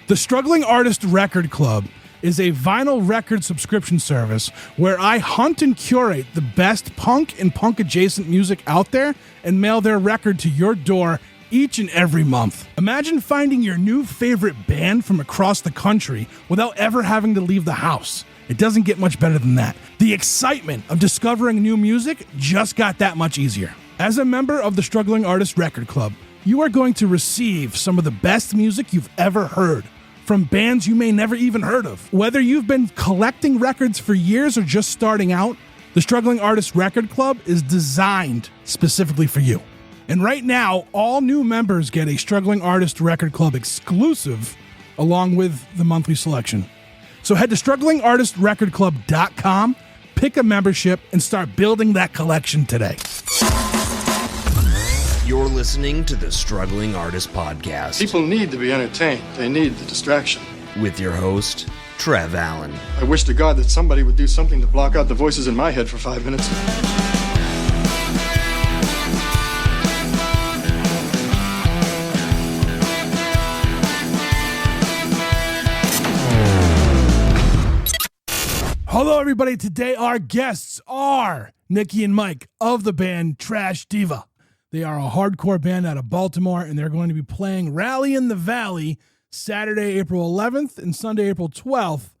The Struggling Artist Record Club is a vinyl record subscription service where I hunt and curate the best punk and punk-adjacent music out there and mail their record to your door each and every month. Imagine finding your new favorite band from across the country without ever having to leave the house. It doesn't get much better than that. The excitement of discovering new music just got that much easier. As a member of the Struggling Artist Record Club, you are going to receive some of the best music you've ever heard from bands you may never even heard of. Whether you've been collecting records for years or just starting out, the Struggling Artist Record Club is designed specifically for you. And right now, all new members get a Struggling Artist Record Club exclusive along with the monthly selection. So head to StrugglingArtistRecordClub.com, pick a membership, and start building that collection today. You're listening to the Struggling Artist Podcast. People need to be entertained. They need the distraction. With your host, Trev Allen. I wish to God that somebody would do something to block out the voices in my head for 5 minutes. Hello, everybody. Today, our guests are Nikki and Mike of the band Trash Diva. They are a hardcore band out of Baltimore, and they're going to be playing Rally in the Valley Saturday, April 11th and Sunday, April 12th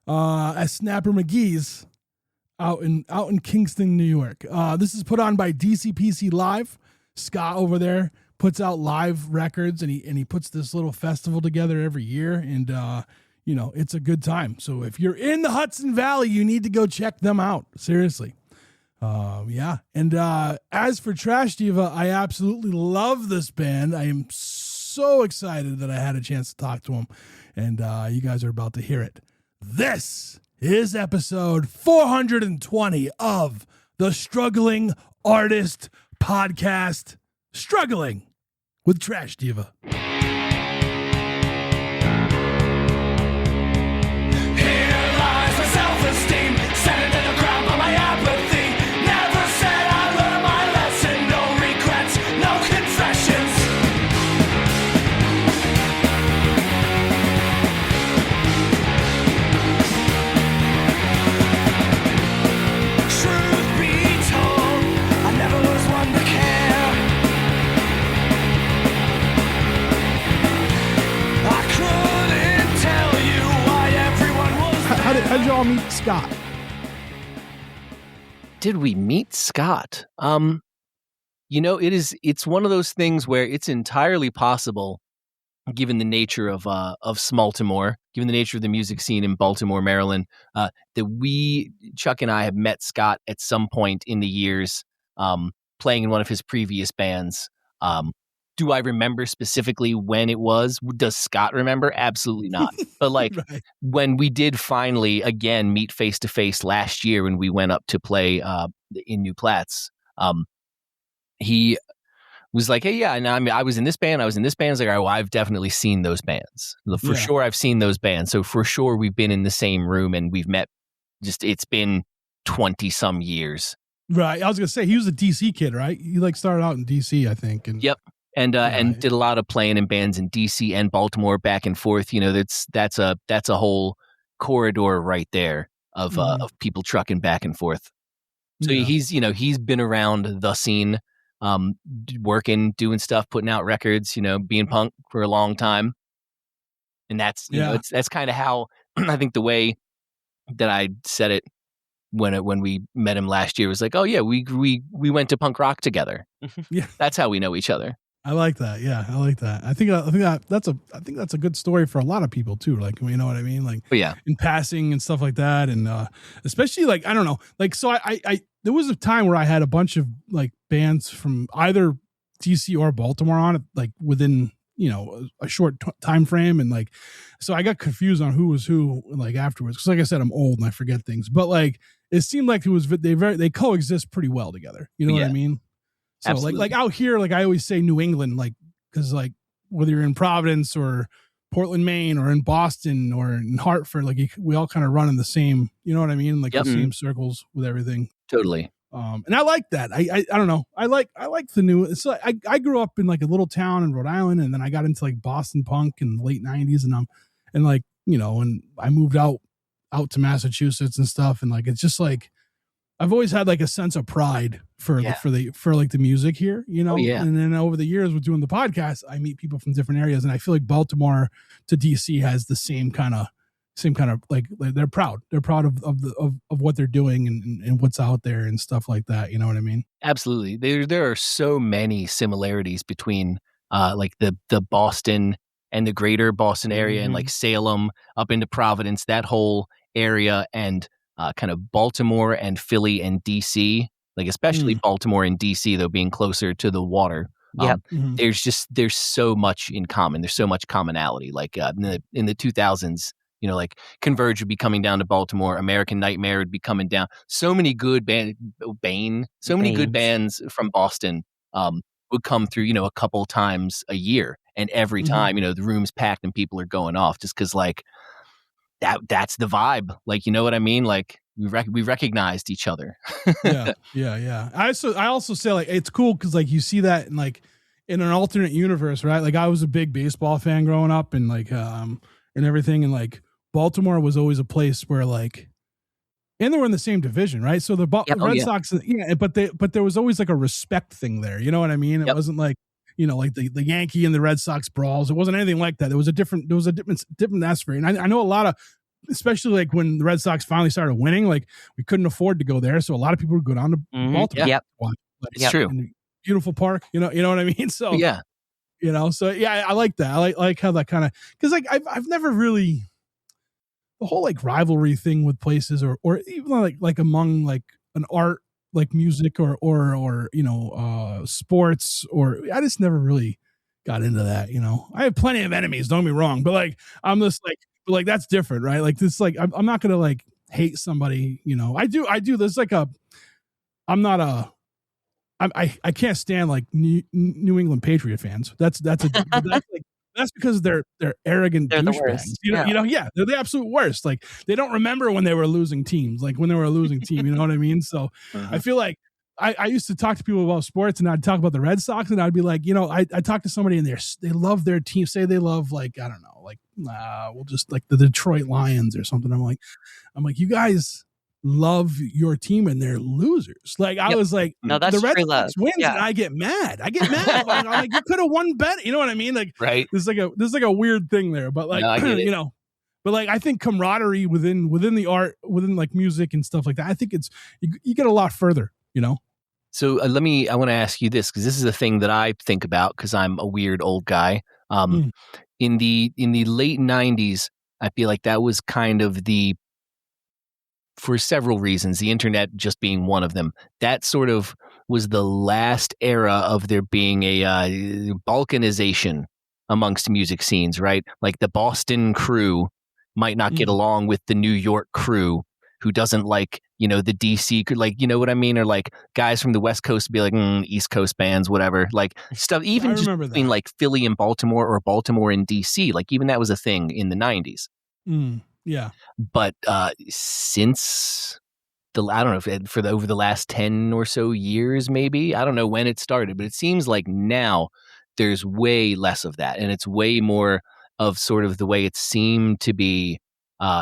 at Snapper McGee's out in Kingston, New York. This is put on by DCPC Live. Scott over there puts out live records, and he puts this little festival together every year, and it's a good time. So if you're in the Hudson Valley, you need to go check them out. Seriously. And as for Trash Diva, I absolutely love this band. I am so excited that I had a chance to talk to them, and you guys are about to hear it. This is episode 420 of the Struggling Artist Podcast, Struggling with Trash Diva. How did y'all meet Scott? Did we meet Scott? It's one of those things where it's entirely possible, given the nature of Smaltimore, given the nature of the music scene in Baltimore, Maryland, that Chuck and I have met Scott at some point in the years, playing in one of his previous bands. Do I remember specifically when it was? Does Scott remember? Absolutely not. But right. When we did finally, again, meet face-to-face last year when we went up to play in New Platts, he was like, hey, yeah, and I was in this band. I was like, all right, well, I've definitely seen those bands. For sure, I've seen those bands. So for sure, we've been in the same room and we've met. It's been 20-some years. Right. I was going to say, he was a DC kid, right? He started out in DC, I think. Yep. And did a lot of playing in bands in DC and Baltimore back and forth. That's a whole corridor right there of people trucking back and forth. So he's been around the scene, working, doing stuff, putting out records, being punk for a long time. And that's that's kind of how I think the way that I said it when we met him last year was like, oh yeah, we went to punk rock together. Yeah, that's how we know each other. I like that. Yeah, I like that. I think that's a good story for a lot of people too. You know what I mean? In passing and stuff like that, and especially I don't know. So I there was a time where I had a bunch of bands from either DC or Baltimore on it, within a short time frame, and so I got confused on who was who afterwards. Because I said, I'm old and I forget things, but it seemed like it was they coexist pretty well together. You know what I mean? So absolutely. Out here, I always say New England, because whether you're in Providence or Portland, Maine, or in Boston or in Hartford, we all kind of run in the same, you know what I mean? The same circles with everything. Totally. And I like that. I don't know. I like the new. So I grew up in a little town in Rhode Island, and then I got into Boston punk in the late '90s, and like, and I moved out to Massachusetts and stuff, and like it's just like I've always had like a sense of pride for like the music here, Oh, yeah. And then over the years with doing the podcast, I meet people from different areas, and I feel like Baltimore to DC has the same kind of like they're proud of what they're doing and what's out there and stuff like that. You know what I mean? Absolutely. There are so many similarities between like the Boston and the greater Boston area, and like Salem up into Providence, that whole area, and kind of Baltimore and Philly and DC, like especially Baltimore and DC, though, being closer to the water. Yep. There's so much in common. There's so much commonality. Like in the 2000s, like Converge would be coming down to Baltimore. American Nightmare would be coming down. So many good many good bands from Boston would come through, a couple times a year. And every time, the room's packed and people are going off just because like that's the vibe. Like, you know what I mean? Like we recognized each other. Yeah. I also say like, it's cool because like you see that in an alternate universe, right? Like I was a big baseball fan growing up and like, and everything. And like Baltimore was always a place where like, and they were in the same division, right? So the Red Sox, but there was always like a respect thing there. You know what I mean? It wasn't like, like the Yankee and the Red Sox brawls. It wasn't anything like that. There was a different atmosphere. And I know a lot of, especially like when the Red Sox finally started winning, like we couldn't afford to go there. So a lot of people would go down to Baltimore. Yep. It's true. Beautiful park. You know what I mean? So, yeah. I like that. I like how that kind of, cause like I've never really, the whole like rivalry thing with places or even like among like an art, like music or sports, or I just never really got into that. I have plenty of enemies, don't get me wrong, but like I'm just like that's different, right? Like this, like I'm not gonna like hate somebody. I do. There's like I can't stand like New England Patriot fans. That's because they're arrogant douchebags. They're the absolute worst. Like they don't remember when they were losing teams, like when they were a losing team. You know what I mean? So I feel like I used to talk to people about sports, and I'd talk about the Red Sox, and I'd be like, I talk to somebody and they love their team. Say they love like I don't know, like we'll just like the Detroit Lions or something. I'm like, you guys love your team and they're losers. Like I was like, no, that's the Red true Sox love. wins, and I get mad. I'm like, you could have won better. You know what I mean? Like, right. There's like a weird thing there, but like, but like I think camaraderie within the art, within like music and stuff like that. I think it's you get a lot further. So I want to ask you this, because this is a thing that I think about because I'm a weird old guy. In the late 90s, I feel like that was kind of for several reasons, the internet just being one of them. That sort of was the last era of there being a balkanization amongst music scenes, right? Like the Boston crew might not get along with the New York crew, who doesn't like, the DC, like, you know what I mean? Or like guys from the West Coast be like, East Coast bands, whatever. Like stuff, even just between like Philly and Baltimore or Baltimore and DC, like even that was a thing in the 90s. Yeah. But since I don't know if over the last 10 or so years, maybe, I don't know when it started, but it seems like now there's way less of that. And it's way more of sort of the way it seemed to be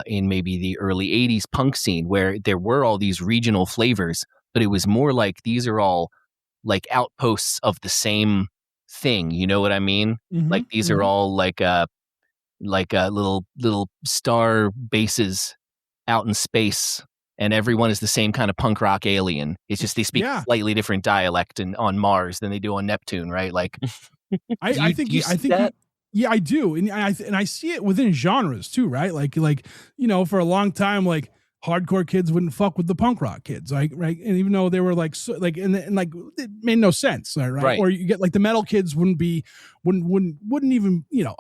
in maybe the early 80s punk scene, where there were all these regional flavors, but it was more like these are all like outposts of the same thing. You know what I mean? Like these are all like little star bases out in space, and everyone is the same kind of punk rock alien. It's just they speak slightly different dialect on Mars than they do on Neptune, right? Like, I think I do, and I see it within genres too, right? Like for a long time, like hardcore kids wouldn't fuck with the punk rock kids, like right, and even though they were like and like it made no sense, right? Or you get like the metal kids wouldn't even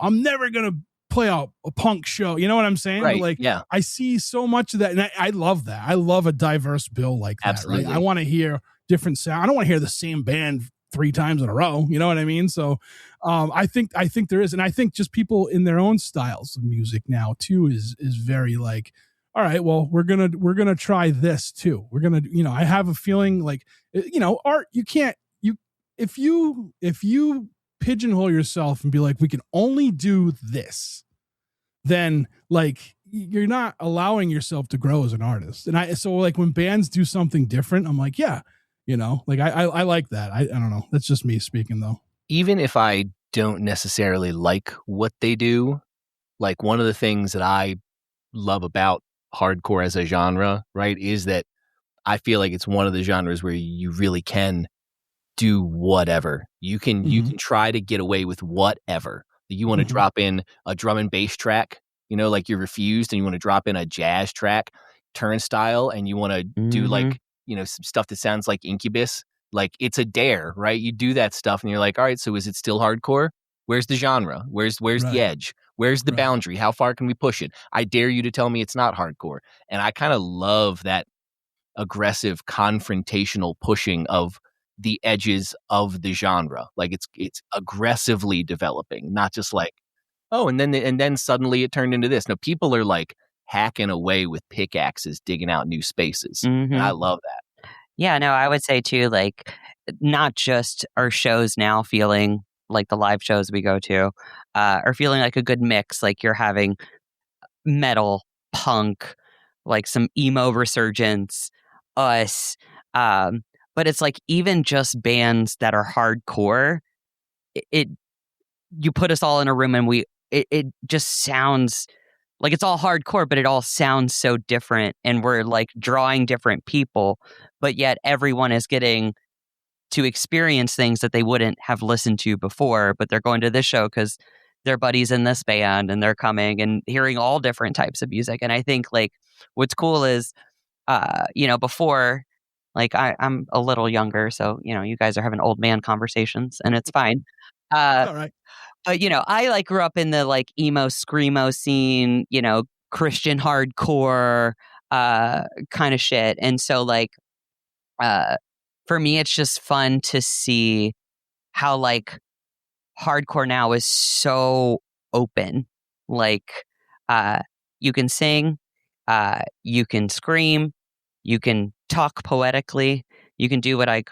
I'm never gonna play a punk show, you know what I'm saying? Right. But like, yeah. I see so much of that, and I love that. I love a diverse bill like that. Absolutely. Right? I want to hear different sound. I don't want to hear the same band 3 times in a row. You know what I mean? So, I think there is, and I think just people in their own styles of music now too is very like, all right, well, we're gonna try this too. We're gonna, I have a feeling like, art. If you pigeonhole yourself and be like, we can only do this, then like you're not allowing yourself to grow as an artist. And so like when bands do something different, I'm like, yeah, like I like that. I don't know. That's just me speaking though. Even if I don't necessarily like what they do, like one of the things that I love about hardcore as a genre, right, is that I feel like it's one of the genres where you really can do whatever. You can try to get away with whatever. You want to drop in a drum and bass track, like you're Refused, and you want to drop in a jazz track, Turnstile, and you want to do like, some stuff that sounds like Incubus. Like it's a dare, right? You do that stuff and you're like, all right, so is it still hardcore? Where's the genre? Where's the edge? Where's the boundary? How far can we push it? I dare you to tell me it's not hardcore. And I kind of love that aggressive confrontational pushing of the edges of the genre. Like it's aggressively developing, not just like, oh, and then suddenly it turned into this. No, people are like hacking away with pickaxes, digging out new spaces. And I love that. Yeah, no, I would say too, like not just our shows now feeling like the live shows we go to are feeling like a good mix. Like you're having metal, punk, like some emo resurgence, us. But it's like even just bands that are hardcore, you put us all in a room and it just sounds like it's all hardcore, but it all sounds so different. And we're like drawing different people, but yet everyone is getting to experience things that they wouldn't have listened to before, but they're going to this show because their buddies in this band and they're coming and hearing all different types of music. And I think like what's cool is, before, like I'm a little younger, so, you guys are having old man conversations and it's fine. All right. But, I like grew up in the like emo, screamo scene, Christian hardcore kind of shit. And so like, for me, it's just fun to see how like hardcore now is so open. Like, you can sing, you can scream, you can talk poetically. You can do what I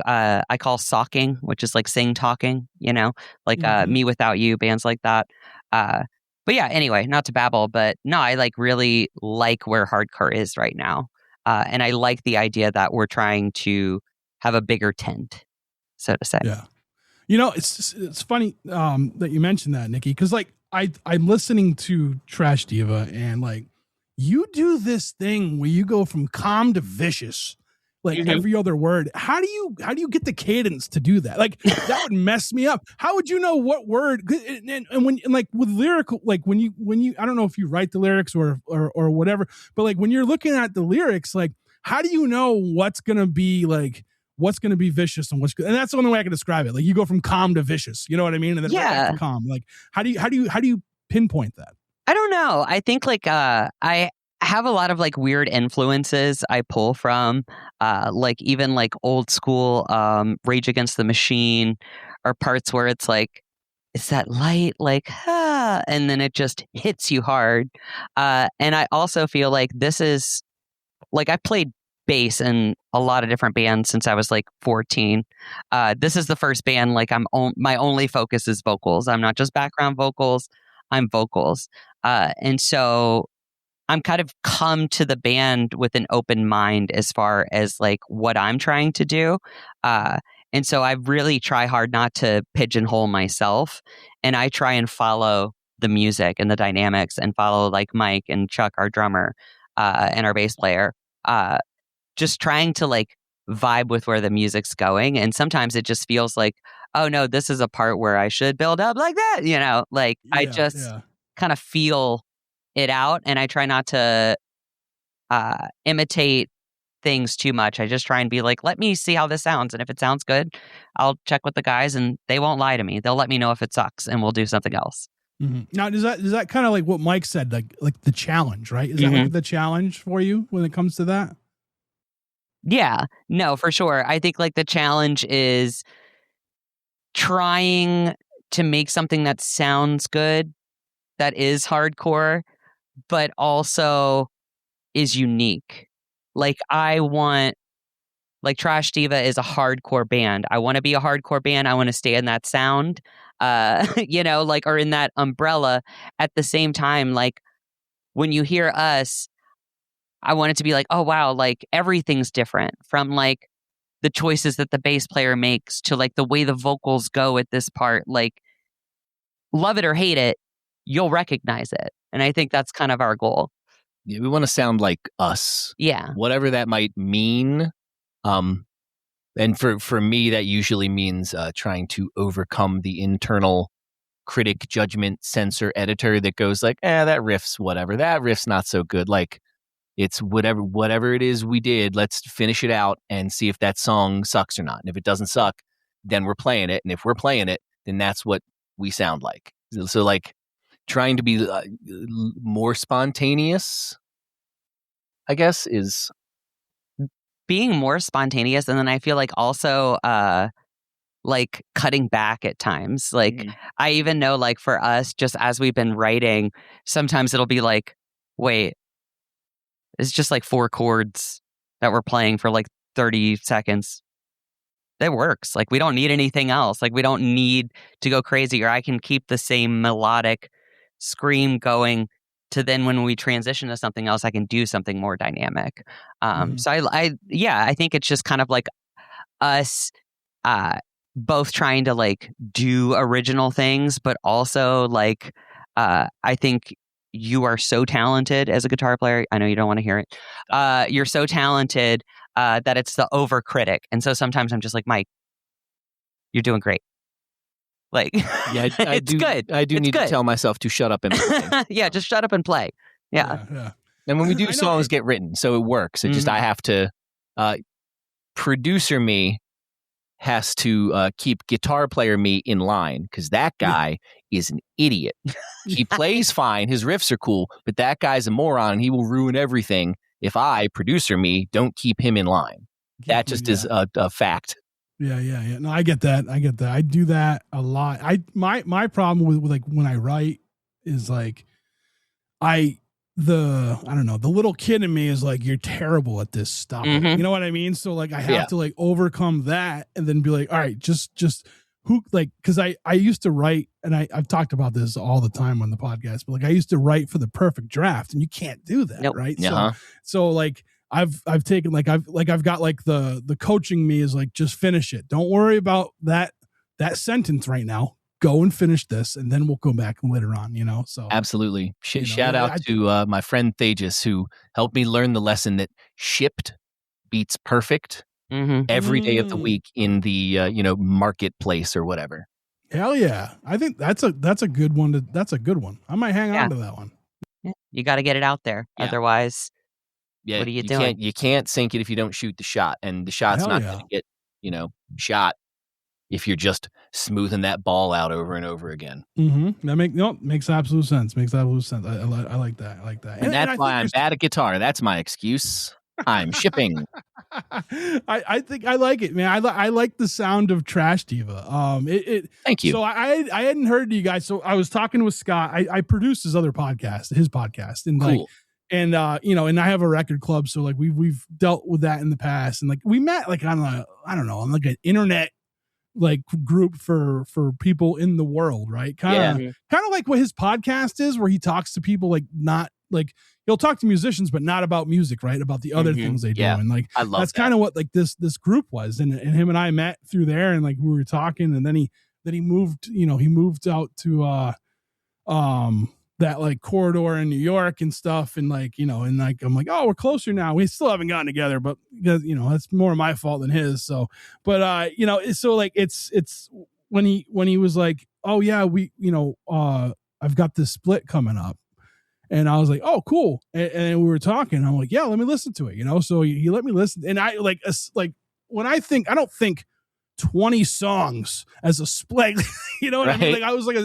call socking, which is like sing talking, like Me Without You, bands like that. But yeah, anyway, not to babble, but no, I like really like where hardcore is right now. And I like the idea that we're trying to have a bigger tent, so to say. Yeah. It's funny that you mentioned that, Nikki, because like I'm listening to Trash Diva and like you do this thing where you go from calm to vicious, like every other word. How do you get the cadence to do that? Like that would mess me up. How would you know what word? And when like with lyrical, like when you I don't know if you write the lyrics or whatever, but like when you're looking at the lyrics, like how do you know what's gonna be vicious and and that's the only way I can describe it. Like you go from calm to vicious, you know what I mean? And then right back to calm. Like how do you pinpoint that? I don't know. I think like I have a lot of like weird influences I pull from, like even like old school Rage Against the Machine, or parts where it's like it's that light like and then it just hits you hard. And I also feel like this is like I played bass in a lot of different bands since I was like 14. This is the first band like my only focus is vocals. I'm not just background vocals, I'm vocals. And so I'm kind of come to the band with an open mind as far as like what I'm trying to do. And so I really try hard not to pigeonhole myself, and I try and follow the music and the dynamics and follow like Mike and Chuck, our drummer, and our bass player, just trying to like vibe with where the music's going. And sometimes it just feels like, oh no, this is a part where I should build up like that, like I just kind of feel it out, and I try not to imitate things too much. I just try and be like, let me see how this sounds, and if it sounds good, I'll check with the guys, and they won't lie to me. They'll let me know if it sucks, and we'll do something else. Now, does that kind of like what Mike said, like the challenge, right? Is that like the challenge for you when it comes to that? Yeah, no, for sure. I think like the challenge is trying to make something that sounds good, that is hardcore, but also is unique. Like I want, like Trash Diva is a hardcore band. I want to be a hardcore band. I want to stay in that sound, like, or in that umbrella. At the same time, like when you hear us, I want it to be like, oh wow, like everything's different, from like the choices that the bass player makes to like the way the vocals go at this part. Like, love it or hate it, you'll recognize it. And I think that's kind of our goal. Yeah, we want to sound like us. Yeah. Whatever that might mean. And for me, that usually means trying to overcome the internal critic, judgment, censor, editor that goes like, that riff's whatever. That riff's not so good. Like, it's whatever it is we did, let's finish it out and see if that song sucks or not. And if it doesn't suck, then we're playing it. And if we're playing it, then that's what we sound like. So like trying to be more spontaneous, I guess, is being more spontaneous. And then I feel like also like cutting back at times. Like I even know, like for us, just as we've been writing, sometimes it'll be like, wait, it's just like 4 chords that we're playing for like 30 seconds. That works. Like we don't need anything else. Like we don't need to go crazy, or I can keep the same melodic scream going to then when we transition to something else, I can do something more dynamic. So I think it's just kind of like us both trying to like do original things, but also like I think you are so talented as a guitar player. I know you don't want to hear it. You're so talented that it's the overcritic. And so sometimes I'm just like, Mike, you're doing great. Like, yeah, it's good. I do it's need good. to tell myself to shut up and play. Yeah, just shut up and play. Yeah. And when we do, songs get written, so it works. It just, I have to, producer me has to keep guitar player me in line, because that guy is an idiot. He plays fine, his riffs are cool, but that guy's a moron and he will ruin everything if I, producer me, don't keep him in line. That just is a fact. Yeah. No, I get that. I do that a lot. My problem with like when I write is like I don't know, the little kid in me is like, you're terrible at this, stop it. You know what I mean? So like I have to like overcome that and then be like, all right, just who, like, because I used to write, and I've talked about this all the time on the podcast, but like I used to write for the perfect draft, and you can't do that, right? So like I've taken like I've got like the coaching me is like, just finish it. Don't worry about that sentence right now. Go and finish this, and then we'll go back later on, you know? So absolutely. Shout out to my friend Thages, who helped me learn the lesson that shipped beats perfect every day of the week in the marketplace or whatever. Hell yeah. I think that's a good one. That's a good one. I might hang on to that one. Yeah. You got to get it out there. Yeah. Otherwise, what are you doing? You can't sink it if you don't shoot the shot, and the shot's not going to get, shot if you're just smoothing that ball out over and over again. That makes absolute sense. I like that. And that's why I'm bad at guitar. That's my excuse. I'm shipping. I think I like it, man. I like the sound of Trash Diva. Thank you. So I hadn't heard you guys. So I was talking with Scott. I produced his other podcast, his podcast, and cool. And and I have a record club, so like we've dealt with that in the past, and like we met like on on like an internet like group for people in the world, right? Kind of like what his podcast is, where he talks to people like not like he'll talk to musicians, but not about music, right? About the other things they do, and like I love that's kind of what like this group was, and him and I met through there, and like we were talking, and then he moved, he moved out to that like corridor in New York and stuff, and like and like I'm like, oh, we're closer now. We still haven't gotten together, but because that's more my fault than his. So, but so like it's when he was like, oh yeah, we I've got this split coming up, and I was like, oh cool, and we were talking. I'm like, yeah, let me listen to it, so he let me listen, and I like when I don't think 20 songs as a split. You know what I mean? Like I was like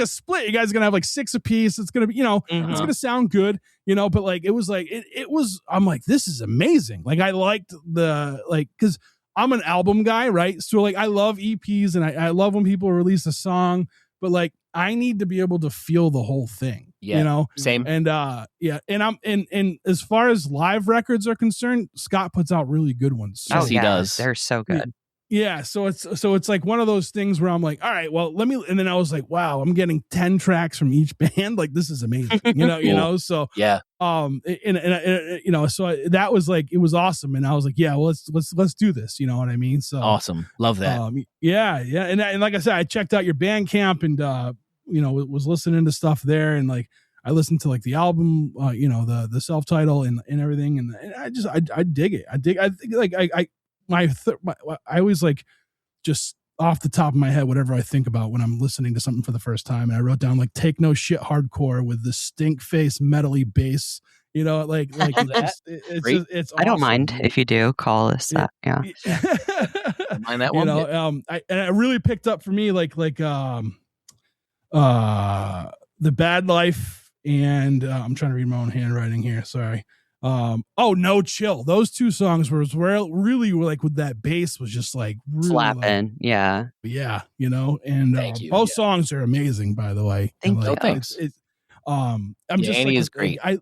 a split. You guys are gonna have like 6 apiece. It's gonna be, it's gonna sound good, but like it was like it was, I'm like, this is amazing. Like I liked because I'm an album guy, right? So like I love EPs, and I love when people release a song, but like I need to be able to feel the whole thing. Same. And and as far as live records are concerned, Scott puts out really good ones. Yes, he does. They're so good. Yeah, so it's like one of those things where I'm like, all right, well, let me, and then I was like, wow, I'm getting 10 tracks from each band. Like, this is amazing, Cool. So, Yeah. so that was like, it was awesome. And I was like, yeah, well, let's do this. You know what I mean? So, Awesome. Love that. yeah. And like I said, I checked out your Bandcamp and, was listening to stuff there. And like, I listened to like the album, the self-title and everything. And I dig it. I think like, I always like just off the top of my head, whatever I think about when I'm listening to something for the first time. And I wrote down like take no shit hardcore with the stink face metally bass, like it's I don't awesome. mind if you do call us that. Yeah. Mind that one. I really picked up for me like The Bad Life and I'm trying to read my own handwriting here. Sorry. No chill. Those two songs were really like with that bass was just like really Slapping. like, yeah. And Thank you. both songs are amazing, by the way. Thank you. Thanks. I'm just Annie like, is great. I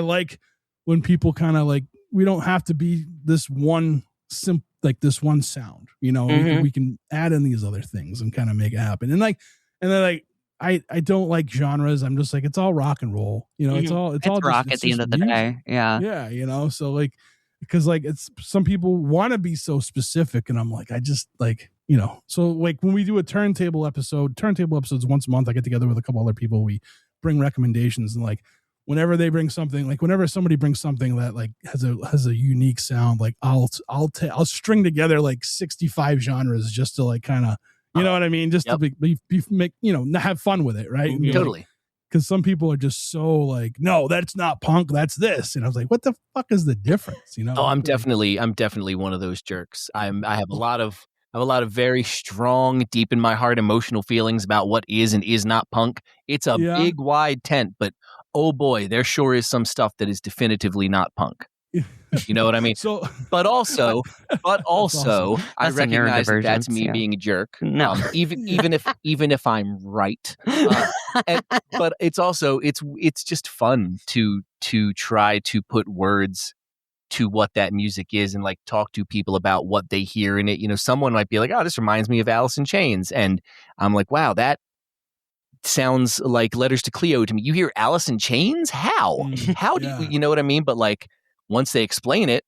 like when people kind of like, we don't have to be this one this one sound, we can add in these other things and kind of make it happen. And then I don't like genres. I'm just like, it's all rock and roll, it's all rock just, at the end of the music. day. Yeah. Yeah. So like, because like it's some people want to be so specific and I'm like, I just like, so like when we do a turntable episodes once a month, I get together with a couple other people. We bring recommendations and like, whenever they bring something, like whenever somebody brings something that like has a unique sound, like I'll string together like 65 genres just to like kind of, you know what I mean? Just to make, have fun with it. Right. And Totally. Because some people are just so like, no, that's not punk. That's this. And I was like, what the fuck is the difference? Oh, I'm definitely one of those jerks. I have a lot of very strong, deep in my heart, emotional feelings about what is and is not punk. It's a big, wide tent, but oh boy, there sure is some stuff that is definitively not punk. You know what I mean? But also, awesome. I recognize that's me being a jerk. No, even if I'm right. But it's also it's just fun to try to put words to what that music is and like talk to people about what they hear in it. Someone might be like, "Oh, this reminds me of Alice in Chains," and I'm like, "Wow, that sounds like Letters to Cleo to me." You hear Alice in Chains? How? How do you know what I mean? But like once they explain it,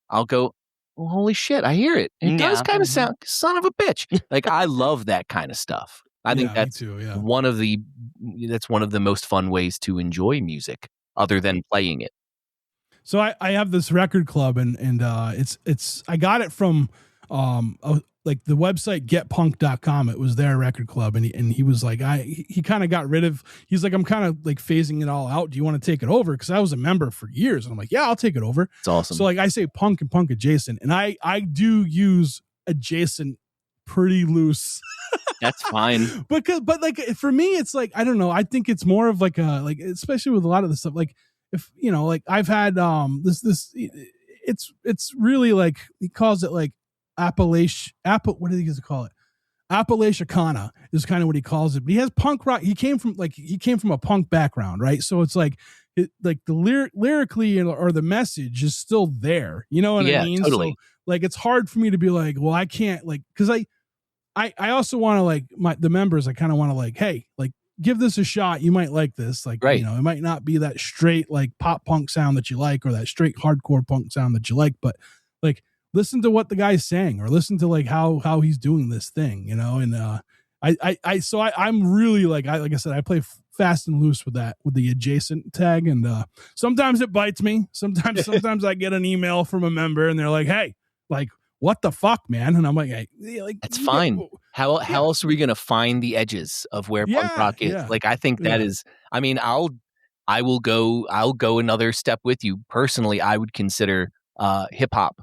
I'll go, well, holy shit, I hear it. It does kind of sound son of a bitch. Like I love that kind of stuff. I think that's one of the most fun ways to enjoy music other than playing it. So I have this record club and it's I got it from like the website getpunk.com. It was their record club and he was like he kind of got rid of, he's like, I'm kind of like phasing it all out. Do you want to take it over? Because I was a member for years and I'm like, yeah, I'll take it over. It's awesome. So like I say punk and punk adjacent and I do use adjacent pretty loose. That's fine. but like for me it's like, I don't know, I think it's more of like a like, especially with a lot of the stuff, like if like I've had this it's really like he calls it like what do you call it? Appalachiana is kind of what he calls it. But he has punk rock. He came from a punk background, right? So it's like like the lyrically or the message is still there. You know what I mean? Totally. So like it's hard for me to be like, well, I can't like, because I also want to like the members. I kind of want to like, hey, like give this a shot. You might like this. Like, right. It might not be that straight like pop punk sound that you like or that straight hardcore punk sound that you like, but like listen to what the guy's saying or listen to like how he's doing this thing, and I'm really like I said, I play fast and loose with the adjacent tag, and sometimes it bites me. Sometimes I get an email from a member and they're like, hey, like what the fuck, man? And I'm like, hey, like that's fine. How else are we gonna find the edges of where punk rock is? Like I think that is, I mean, I'll go another step with you. Personally, I would consider hip hop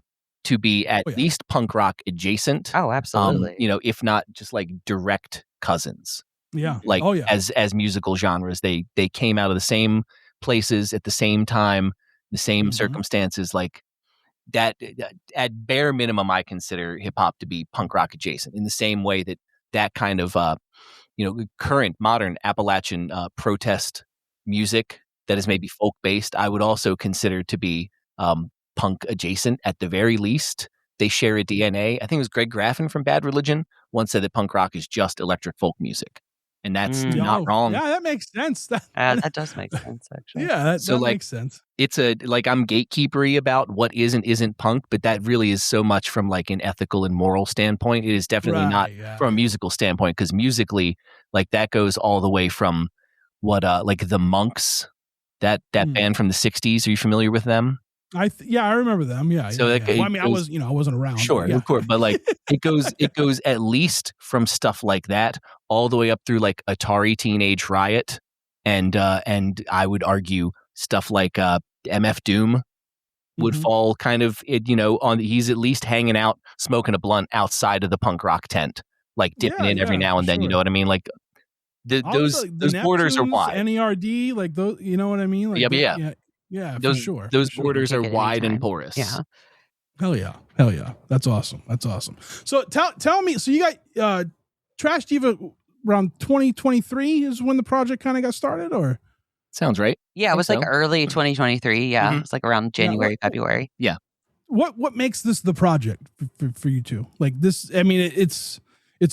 to be at least punk rock adjacent. Oh, absolutely. If not just like direct cousins. Yeah. Like as musical genres, they came out of the same places at the same time, the same circumstances. Like that, at bare minimum, I consider hip hop to be punk rock adjacent. In the same way that kind of current modern Appalachian protest music that is maybe folk based, I would also consider to be punk adjacent at the very least. they share a DNA. I think it was Greg Graffin from Bad Religion once said that punk rock is just electric folk music. And that's not wrong. Yeah, that makes sense. That does make sense, actually. Yeah, that like, makes sense. It's I'm gatekeepery about what is and isn't punk, but that really is so much from like an ethical and moral standpoint. It is definitely not from a musical standpoint, because musically, like that goes all the way from what like the Monks, that band from the 60s. Are you familiar with them? I remember them. Yeah. So Well, I mean, I wasn't around. Sure, of course, but like it goes at least from stuff like that all the way up through like Atari Teenage Riot, and I would argue stuff like MF Doom would fall kind of on. He's at least hanging out smoking a blunt outside of the punk rock tent, like dipping in every now and then. Sure. You know what I mean? Like those borders are wide. NERD, like those. You know what I mean? Like, yeah, those, for sure. Those borders are wide and porous. Yeah. Hell yeah. That's awesome. So tell me, so you got Trash Diva around 2023 is when the project kind of got started, or? Sounds right. Yeah, it was like early 2023. Yeah, it was like around January, February. Yeah. What makes this the project for you two? Like this, I mean, it's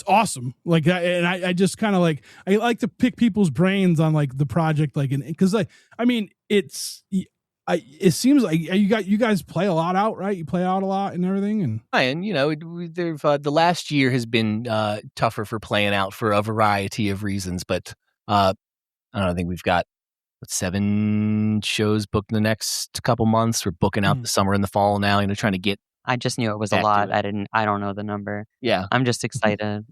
awesome. Like, I just kind of like, I like to pick people's brains on like the project, like, because like, I mean, it seems like you guys play a lot out, right? You play out a lot and everything, and the last year has been tougher for playing out for a variety of reasons, but I think we've got 7 shows booked in the next couple months. We're booking out the summer and the fall now, trying to get. I just knew it was a lot. I don't know the number. Yeah. I'm just excited.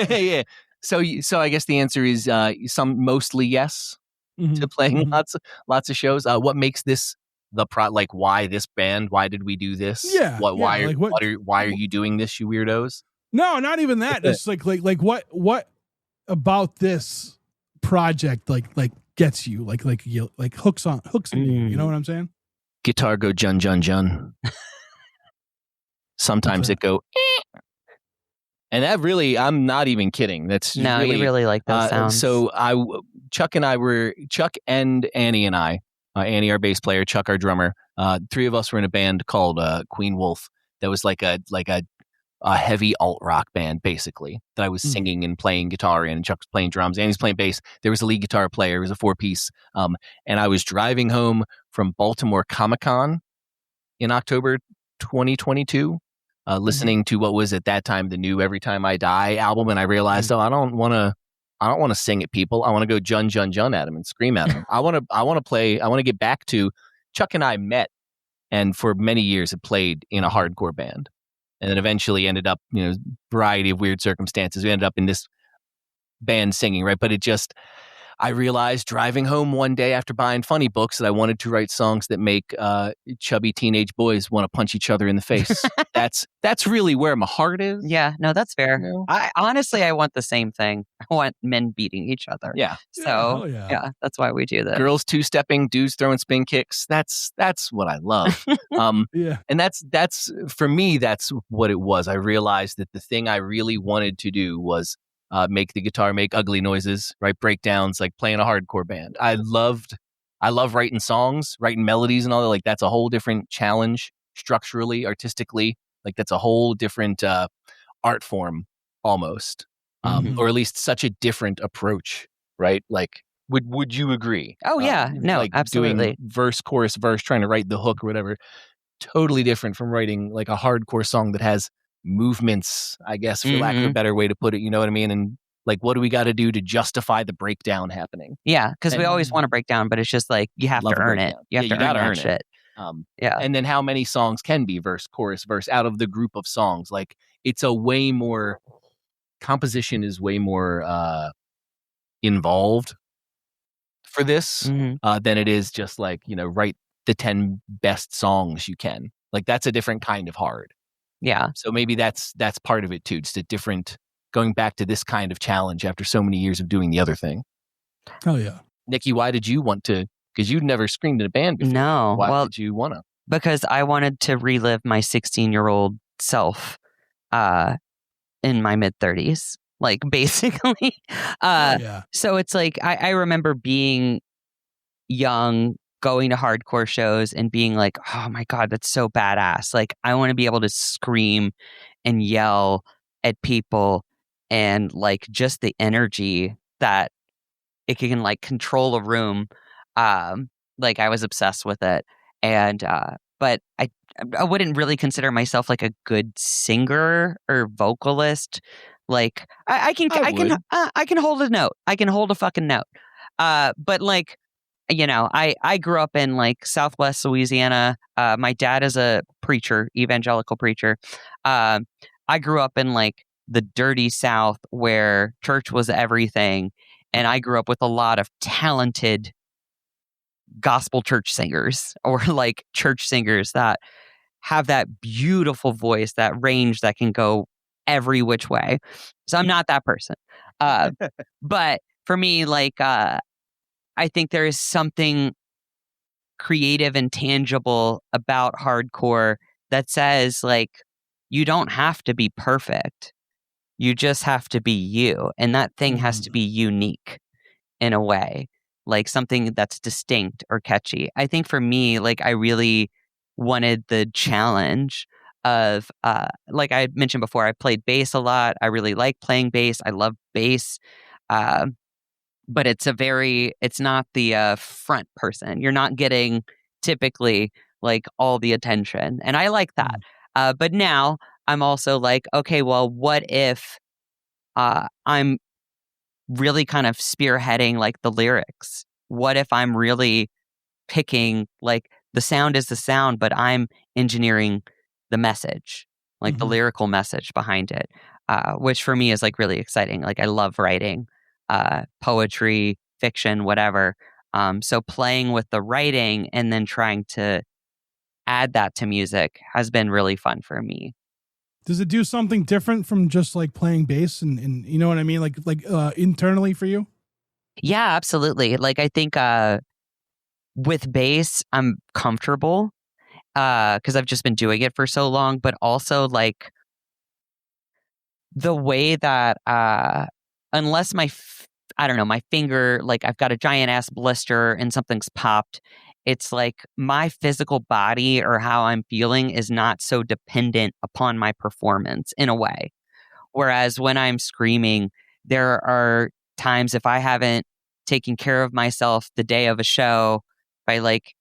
Yeah. So I guess the answer is mostly yes to playing lots of shows. What makes this like why this band? Why did we do this? Yeah. Why are you doing this, you weirdos? No, not even that. It's like what about this project like gets you like hooks in you. You know what I'm saying? Guitar go jun jun jun. Sometimes it go, and that really, I'm not even kidding. That's no, really, you really like those sounds. So Chuck and Annie and I, Annie our bass player, Chuck our drummer, 3 of us were in a band called Queen Wolf. That was like a heavy alt rock band, basically, that I was singing and playing guitar in, and Chuck was playing drums, Annie's playing bass. There was a lead guitar player. It was a 4-piece. And I was driving home from Baltimore Comic-Con in October 2022. Listening to what was at that time the new Every Time I Die album, and I realized, I don't want to sing at people. I want to go jun jun jun at them and scream at them. I want to get back to Chuck and I met, and for many years had played in a hardcore band, and then eventually ended up, variety of weird circumstances. We ended up in this band singing, right? But I realized driving home one day after buying funny books that I wanted to write songs that make chubby teenage boys want to punch each other in the face. That's really where my heart is. Yeah, no, that's fair. I honestly want the same thing. I want men beating each other. Yeah. So yeah, that's why we do this. Girls 2-stepping, dudes throwing spin kicks. That's what I love. Yeah. And that's for me. That's what it was. I realized that the thing I really wanted to do was make the guitar make ugly noises, right? Breakdowns, like playing a hardcore band. I love writing songs, writing melodies and all that. Like that's a whole different challenge structurally, artistically. Like that's a whole different art form almost, or at least such a different approach, right? Like would you agree? Oh yeah, no, like absolutely. Doing verse, chorus, verse, trying to write the hook or whatever. Totally different from writing like a hardcore song that has movements, I guess, for lack of a better way to put it. You know what I mean? And like, what do we got to do to justify the breakdown happening? Yeah, because we always want to break down, but it's just like you have to earn it. You have to earn that shit. Yeah. And then how many songs can be verse, chorus, verse out of the group of songs? Like it's a way more composition is way more involved for this than it is just like, write the 10 best songs you can. Like that's a different kind of hard. Yeah. So maybe that's part of it too. Just a different going back to this kind of challenge after so many years of doing the other thing. Oh yeah. Nikki, why did you want to? Because you'd never screamed in a band before. No. Why did you want to? Because I wanted to relive my 16-year-old self in my mid-30s. Like basically. Yeah. So it's like I remember being young going to hardcore shows and being like, oh my God, that's so badass. Like, I want to be able to scream and yell at people, and like just the energy that it can like control a room. Like, I was obsessed with it. And but I wouldn't really consider myself like a good singer or vocalist. Like, I can I can hold a note. I can hold a fucking note. But like, you know, I grew up in like Southwest Louisiana. My dad is a preacher, evangelical preacher. I grew up in like the dirty South where church was everything. And I grew up with a lot of talented gospel church singers, or like church singers that have that beautiful voice, that range that can go every which way. So I'm not that person. But for me, like, I think there is something creative and tangible about hardcore that says, like, you don't have to be perfect. You just have to be you. And that thing has to be unique in a way, like something that's distinct or catchy. I think for me, like, I really wanted the challenge of, like I mentioned before, I played bass a lot. I really like playing bass. I love bass. But it's not the front person. You're not getting typically like all the attention. And I like that. But now I'm also like, okay, well, what if I'm really kind of spearheading like the lyrics? What if I'm really picking, like, the sound is the sound, but I'm engineering the message, like the lyrical message behind it, which for me is like really exciting. Like, I love writing poetry, fiction, whatever. So playing with the writing and then trying to add that to music has been really fun for me. Does it do something different from just like playing bass and you know what I mean? Like internally for you? Yeah, absolutely. Like, I think with bass, I'm comfortable because I've just been doing it for so long, but also like the way that unless I don't know, my finger, like I've got a giant ass blister and something's popped, it's like my physical body or how I'm feeling is not so dependent upon my performance in a way. Whereas when I'm screaming, there are times if I haven't taken care of myself the day of a show by like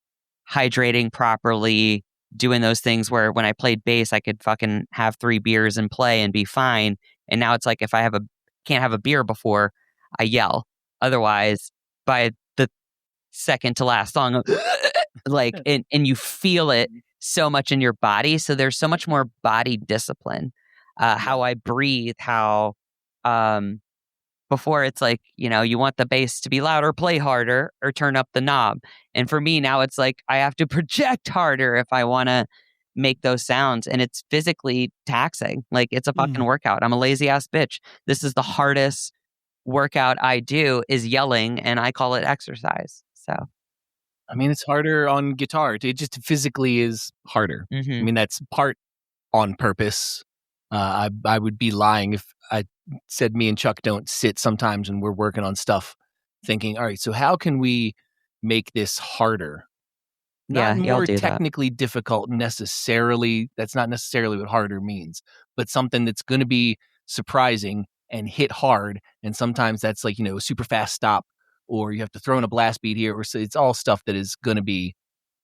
hydrating properly, doing those things where when I played bass, I could fucking have 3 beers and play and be fine. And now it's like if I can't have a beer before, I yell. Otherwise, by the second to last song, like, and you feel it so much in your body. So there's so much more body discipline. How I breathe, how before it's like, you know, you want the bass to be louder, play harder, or turn up the knob. And for me now, it's like I have to project harder if I want to make those sounds. And it's physically taxing. Like, it's a fucking workout. I'm a lazy ass bitch. This is the hardest workout I do, is yelling, and I call it exercise. So, I mean, it's harder on guitar. It just physically is harder. I mean, that's part on purpose. I would be lying if I said me and Chuck don't sit sometimes when we're working on stuff thinking, all right, so how can we make this harder? Not more technically difficult necessarily. That's not necessarily what harder means, but something that's going to be surprising and hit hard. And sometimes that's like, you know, a super fast stop, or you have to throw in a blast beat here, or so it's all stuff that is going to be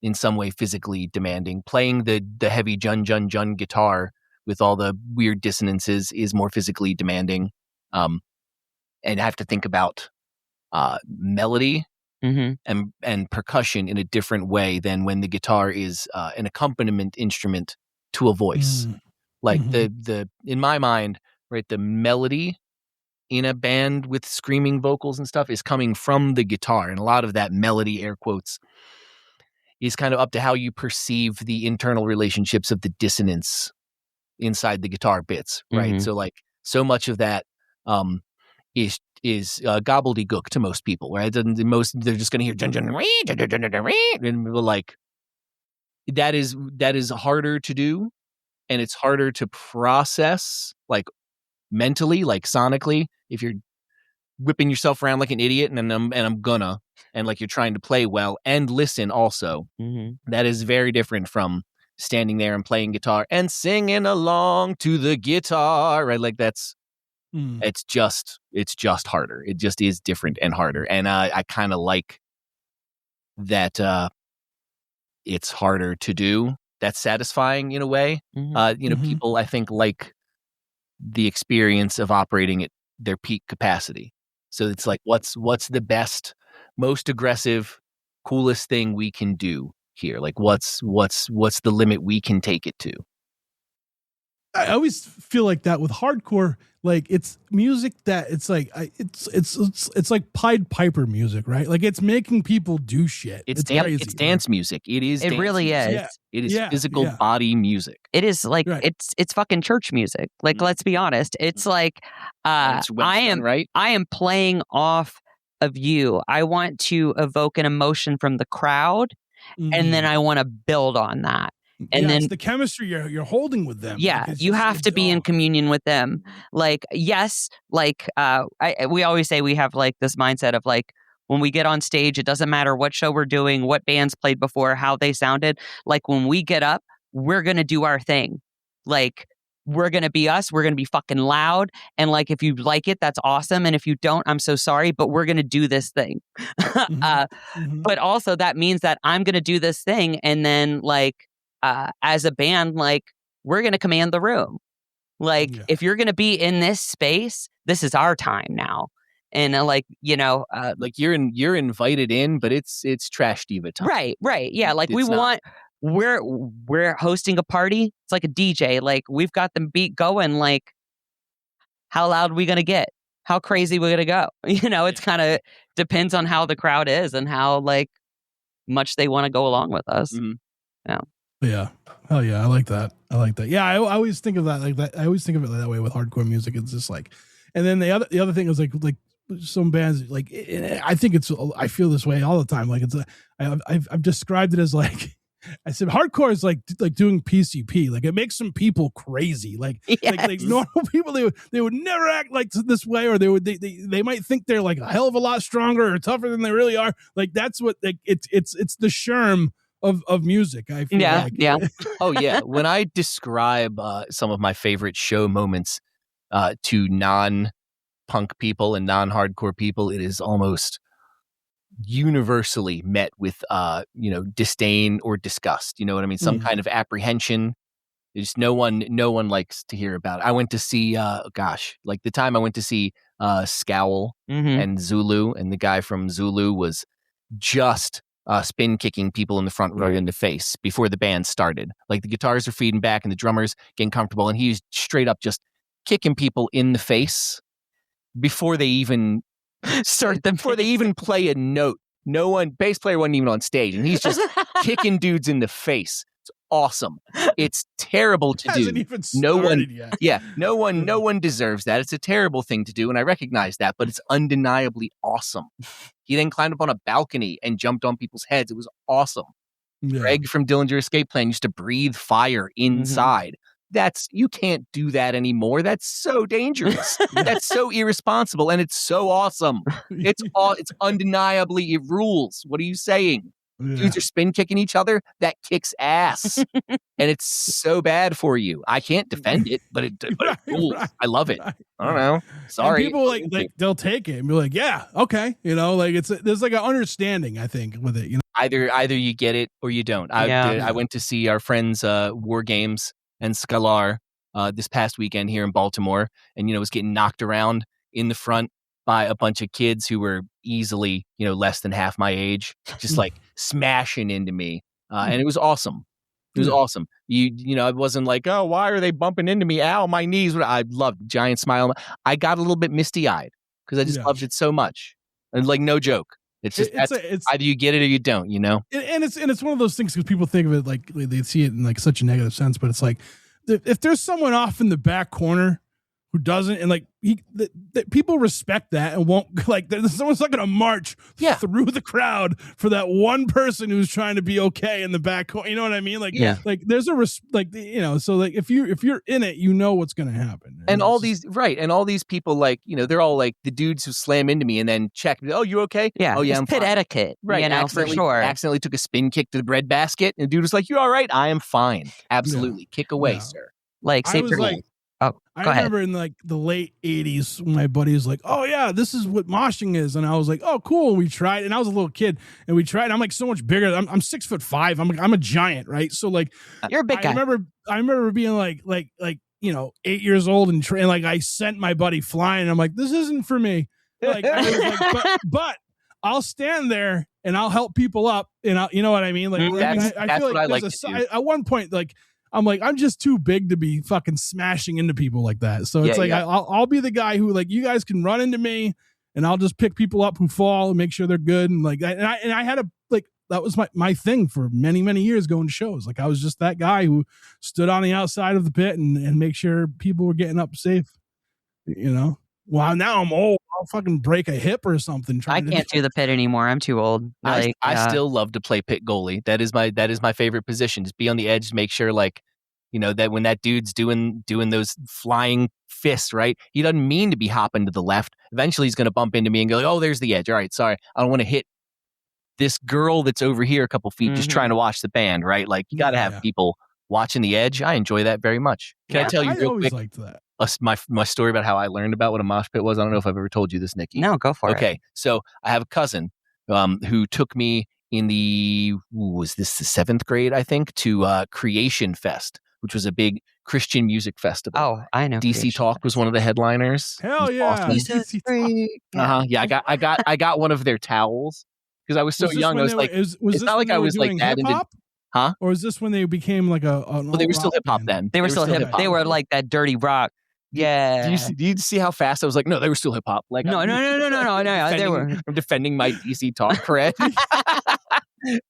in some way physically demanding. Playing the heavy jun jun jun guitar with all the weird dissonances is more physically demanding, and have to think about melody and percussion in a different way than when the guitar is an accompaniment instrument to a voice. Like the in my mind, right, the melody in a band with screaming vocals and stuff is coming from the guitar, and a lot of that melody, air quotes, is kind of up to how you perceive the internal relationships of the dissonance inside the guitar bits, right? So like, so much of that is gobbledygook to most people, right? They're just going to hear and like that is harder to do, and it's harder to process, like mentally, like sonically. If you're whipping yourself around like an idiot, and I'm gonna, and like you're trying to play well and listen also. That is very different from standing there and playing guitar and singing along to the guitar, right? Like it's just harder. It just is different and harder. And I kind of like that it's harder to do. That's satisfying in a way. People I think like the experience of operating at their peak capacity. So it's like, what's the best, most aggressive, coolest thing we can do here? Like what's the limit we can take it to? I always feel like that with hardcore. Like it's music that it's like it's like Pied Piper music, right? Like it's making people do shit. It's crazy. It's dance music. It is. It really is. Yeah. It is physical body music. It is like it's fucking church music. Like let's be honest. It's like It's Western, right? I am playing off of you. I want to evoke an emotion from the crowd, and then I want to build on that. And then it's the chemistry you're holding with them. Yeah, like you have to be in communion with them. Like, yes, like we always say we have like this mindset of like when we get on stage, it doesn't matter what show we're doing, what bands played before, how they sounded. Like when we get up, we're gonna do our thing. Like we're gonna be us. We're gonna be fucking loud. And like if you like it, that's awesome. And if you don't, I'm so sorry. But we're gonna do this thing. But also that means that I'm gonna do this thing, and then like. As a band, like we're going to command the room. Like if you're going to be in this space, this is our time now. And like you're invited in, but it's Trash Diva time. Right. Yeah. Like we're hosting a party. It's like a DJ. Like we've got the beat going. Like how loud are we going to get? How crazy we're going to go? It's kind of depends on how the crowd is and how like much they want to go along with us. Yeah. Yeah. Hell yeah. I like that. Yeah. I always think of that like that. I always think of it that way with hardcore music. It's just like, and then the other thing is like some bands, like, I think I feel this way all the time. Like I've described it as like, I said, hardcore is like doing PCP. Like it makes some people crazy. Like normal people, they would never act like this way, or they might think they're like a hell of a lot stronger or tougher than they really are. Like that's what it's the Sherm of music. I feel like. Yeah. Oh yeah. When I describe some of my favorite show moments to non-punk people and non-hardcore people, it is almost universally met with disdain or disgust. You know what I mean? Some kind of apprehension. Just no one likes to hear about it. I went to see like the time I went to see Scowl and Zulu, and the guy from Zulu was just spin kicking people in the front row in the face before the band started. Like the guitars are feeding back and the drummers getting comfortable, and he's straight up just kicking people in the face before they even before they even play a note. Bass player wasn't even on stage, and he's just kicking dudes in the face. It's awesome. It's terrible to do. Even started yet. Yeah, no one deserves that. It's a terrible thing to do, and I recognize that, but it's undeniably awesome. He then climbed up on a balcony and jumped on people's heads. It was awesome. Yeah. Greg from Dillinger Escape Plan used to breathe fire inside. You can't do that anymore. That's so dangerous. That's so irresponsible, and it's so awesome. It's undeniably, it rules. What are you saying? Yeah. Dudes are spin kicking each other. That kicks ass, and it's so bad for you. I can't defend it, but it rules. Right. I love it. Right. I don't know. Sorry. And people like they'll take it and be like, yeah, okay, like there's like an understanding, I think, with it. Either you get it or you don't. I went to see our friends War Games and Scalar this past weekend here in Baltimore, and was getting knocked around in the front by a bunch of kids who were easily, less than half my age, just like smashing into me. And it was awesome. It was awesome. It wasn't like, oh, why are they bumping into me? Ow, my knees. I loved giant smile. I got a little bit misty eyed because I just loved it so much. And like, no joke. It's just it's either you get it or you don't, And it's one of those things because people think of it like they see it in like such a negative sense, but it's like if there's someone off in the back corner who doesn't, and like people respect that and won't like. Someone's not going to march through the crowd for that one person who's trying to be okay in the back corner. You know what I mean? Like, like there's a so like if you're in it, you know what's going to happen. And all these people, like, they're all like the dudes who slam into me and then check. Oh, you okay? Yeah. Oh yeah, it's I'm pit fine. etiquette. Right. For sure. Accidentally took a spin kick to the bread basket, and the dude was like, "You all right?" I am fine. Absolutely. Kick away, sir. Like, I was like, I remember in like the late 80s, my buddy was like, "Oh yeah, this is what moshing is," and I was like, "Oh cool." And we tried, and I was a little kid, and we tried. I'm like so much bigger. I'm 6'5". I'm a giant, right? So like, you're a big guy. I remember being like 8 years old and like I sent my buddy flying. And I'm like, this isn't for me. Like, I was like, but I'll stand there and I'll help people up, and you know what I mean? Like, I feel like at one point, like, I'm like, I'm just too big to be fucking smashing into people like that. So it's I'll be the guy who, like, you guys can run into me and I'll just pick people up who fall and make sure they're good. And like, and I had a, like, that was my thing for many, many years going to shows. Like, I was just that guy who stood on the outside of the pit and make sure people were getting up safe, Well, now I'm old. I'll fucking break a hip or something. I can't do the pit anymore. I'm too old. I still love to play pit goalie. That is my favorite position. Just be on the edge, make sure, like, that when that dude's doing those flying fists, right? He doesn't mean to be hopping to the left. Eventually, he's going to bump into me and go, "Oh, there's the edge. All right, sorry, I don't want to hit this girl that's over here a couple feet, just trying to watch the band, right?" Like, you got to have people watching the edge. I enjoy that very much. Can I tell you real quick? Liked that. My story about how I learned about what a mosh pit was. I don't know if I've ever told you this, Nikki. No, go for it. Okay, so I have a cousin who took me in was this the 7th grade, I think, to Creation Fest, which was a big Christian music festival. Oh, I know. DC Talk was one of the headliners. Hell yeah! DC Talk. Yeah, I got one of their towels because I was so young. I was like, it's not like I was like that into. Huh? Or is this when they became like a? Well, they were still hip hop then. They were still hip hop. They were like that dirty rock. Yeah. Do you see how fast I was like? No, they were still hip hop. Like, no. They were. I'm defending my DC Talk cred.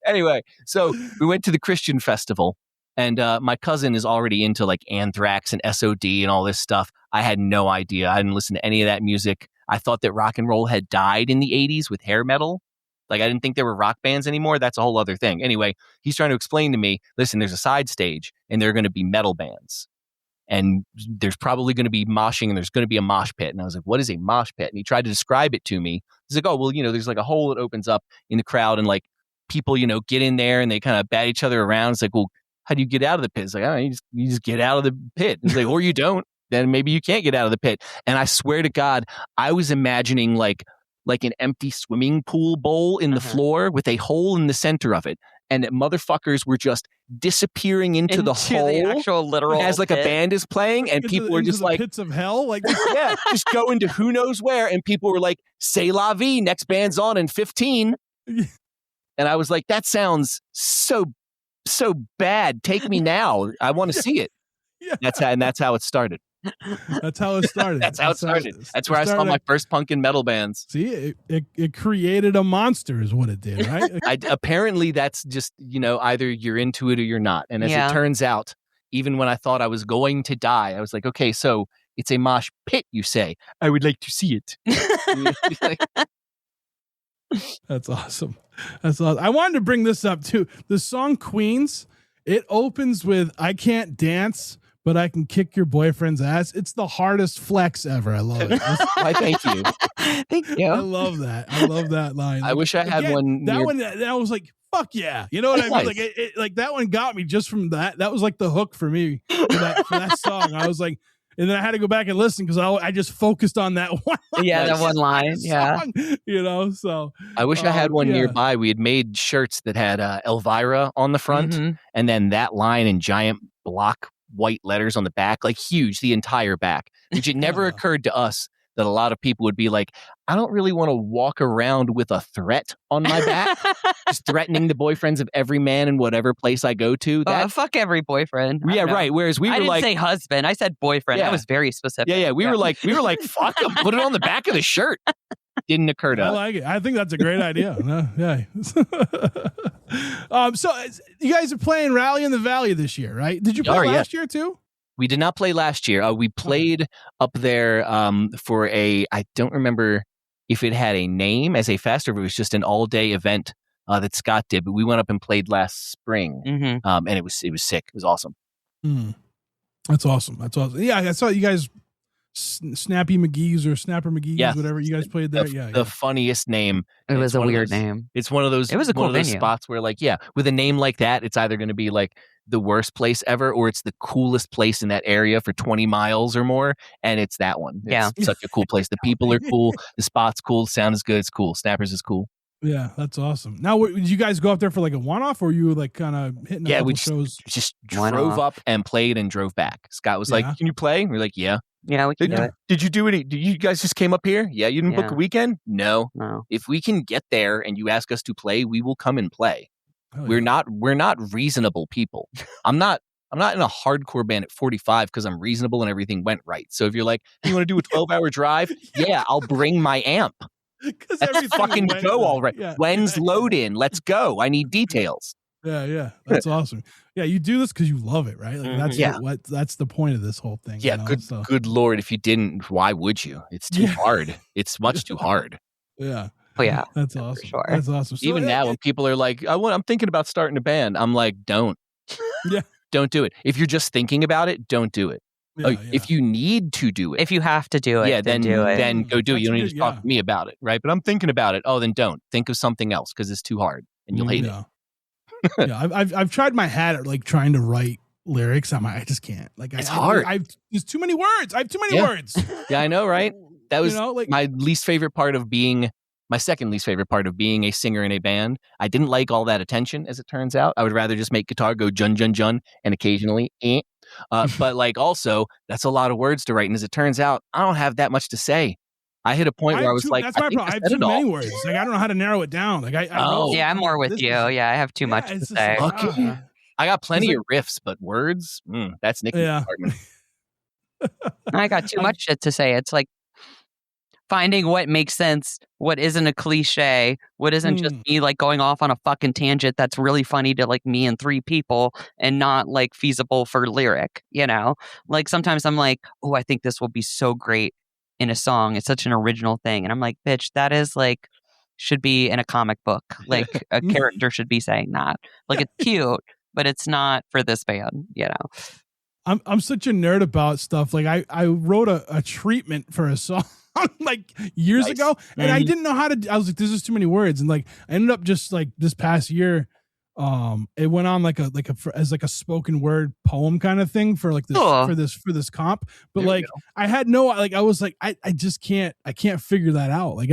Anyway, so we went to the Christian festival, and my cousin is already into like Anthrax and SOD and all this stuff. I had no idea. I didn't listen to any of that music. I thought that rock and roll had died in the 80s with hair metal. Like, I didn't think there were rock bands anymore. That's a whole other thing. Anyway, he's trying to explain to me, listen, there's a side stage and there are going to be metal bands. And there's probably going to be moshing and there's going to be a mosh pit. And I was like, what is a mosh pit? And he tried to describe it to me. He's like, oh, well, there's like a hole that opens up in the crowd and like people, get in there and they kind of bat each other around. It's like, well, how do you get out of the pit? It's like, you just get out of the pit. It's like, or you don't, then maybe you can't get out of the pit. And I swear to God, I was imagining like an empty swimming pool bowl in the floor with a hole in the center of it. And motherfuckers were just disappearing into the hole, the actual literal as like pit. a band is playing, and people were just like pits of hell, like just go into who knows where, and people were like, "C'est la vie, next band's on in 15." And I was like, "That sounds so bad. Take me now. I want to see it." Yeah. That's how it started. That's how it started. That's how it started. That's where I saw my first punk and metal bands. See, it created a monster is what it did, right? Apparently that's just, either you're into it or you're not. And as it turns out, even when I thought I was going to die, I was like, okay, so it's a mosh pit, you say. I would like to see it. That's awesome. That's awesome. I wanted to bring this up too. The song Queens, it opens with "I can't dance, but I can kick your boyfriend's ass." It's the hardest flex ever. I love it. Why, thank you. Thank you. I love that. I love that line. I wish I had one. That was like, fuck yeah. You know what I mean? Like, like that one got me just from that. That was like the hook for me for that song. I was like, and then I had to go back and listen because I just focused on that one line. Yeah, that one line. Yeah. So I wish I had one nearby. We had made shirts that had Elvira on the front and then that line in giant block white letters on the back, like huge, the entire back, which it never occurred to us that a lot of people would be like, I don't really want to walk around with a threat on my back, just threatening the boyfriends of every man in whatever place I go to. Fuck every boyfriend. Yeah, right. Whereas I didn't say husband. I said boyfriend. I was very specific. Yeah. We were like, fuck him. Put it on the back of the shirt. Didn't occur to us. I like it. I think that's a great idea. So you guys are playing Rally in the Valley this year, right? Did you play last year too? We did not play last year. We played up there for I don't remember if it had a name as a fest or if it was just an all-day event that Scott did, but we went up and played last spring, and it was sick. It was awesome. That's awesome. Yeah, I saw you guys, Snappy McGee's or Snapper McGee's, whatever you guys played there. The funniest name. It was a weird name. It's one of those. It was a cool venue. Spots where, like, with a name like that, it's either going to be like the worst place ever, or it's the coolest place in that area for 20 miles or more, and it's that one. It's such a cool place. The people are cool. The spot's cool. The sound is good. It's cool. Snappers is cool. Yeah, that's awesome. Now, did you guys go up there for like a one-off, or you were like kind of hitting a couple shows? Just drove up and played and drove back. Scott was like, "Can you play?" And we're like, "Yeah." Yeah, we can do it. Did you do any? Did you guys just came up here? Yeah, you didn't book a weekend? No. If we can get there and you ask us to play, we will come and play. We're not reasonable people. I'm not in a hardcore band at 45 because I'm reasonable and everything went right. So if you're like, you want to do a 12-hour drive? Yeah, I'll bring my amp. Let's fucking go all right. Yeah. When's load in? Let's go. I need details. Yeah. That's awesome. Yeah, you do this because you love it, right? Like that's the point of this whole thing. Yeah, good Lord. If you didn't, why would you? It's too hard. It's much too hard. Yeah. Oh yeah. That's awesome. For sure. That's awesome. So, even now when people are like, I'm thinking about starting a band, I'm like, don't. Don't do it. If you're just thinking about it, don't do it. If you need to do it. If you have to do it, then do it. Then go do it. You don't need to talk to me about it, right? But I'm thinking about it. Oh, then don't. Think of something else because it's too hard and you'll hate it. Yeah, I've tried my hat at like trying to write lyrics. I just can't. Like it's hard. There's too many words. I have too many words. Yeah, I know, right? That was my least favorite part of being. My second least favorite part of being a singer in a band. I didn't like all that attention, as it turns out. I would rather just make guitar go jun jun jun and occasionally but like also that's a lot of words to write, and as it turns out, I don't have that much to say. I hit a point where I was like, that's my problem. I have too many words. Like I don't know how to narrow it down. Like I'm more with you. Yeah, I have too much to say. I got plenty of riffs, but words, that's Nikki's department. I got too much shit to say. It's like finding what makes sense, what isn't a cliche, what isn't just me like going off on a fucking tangent that's really funny to like me and three people and not like feasible for lyric, you know? Like sometimes I'm like, oh, I think this will be so great in a song. It's such an original thing. And I'm like, bitch, that is like, should be in a comic book. Like a character should be saying that. Like it's cute, but it's not for this band, you know? I'm such a nerd about stuff. Like I wrote a treatment for a song like years ago, and I didn't know how to. I was like, "This is too many words," and like I ended up just like this past year, it went on like as a spoken word poem kind of thing for like this for this comp. But like I had no I was like I just can't figure that out. Like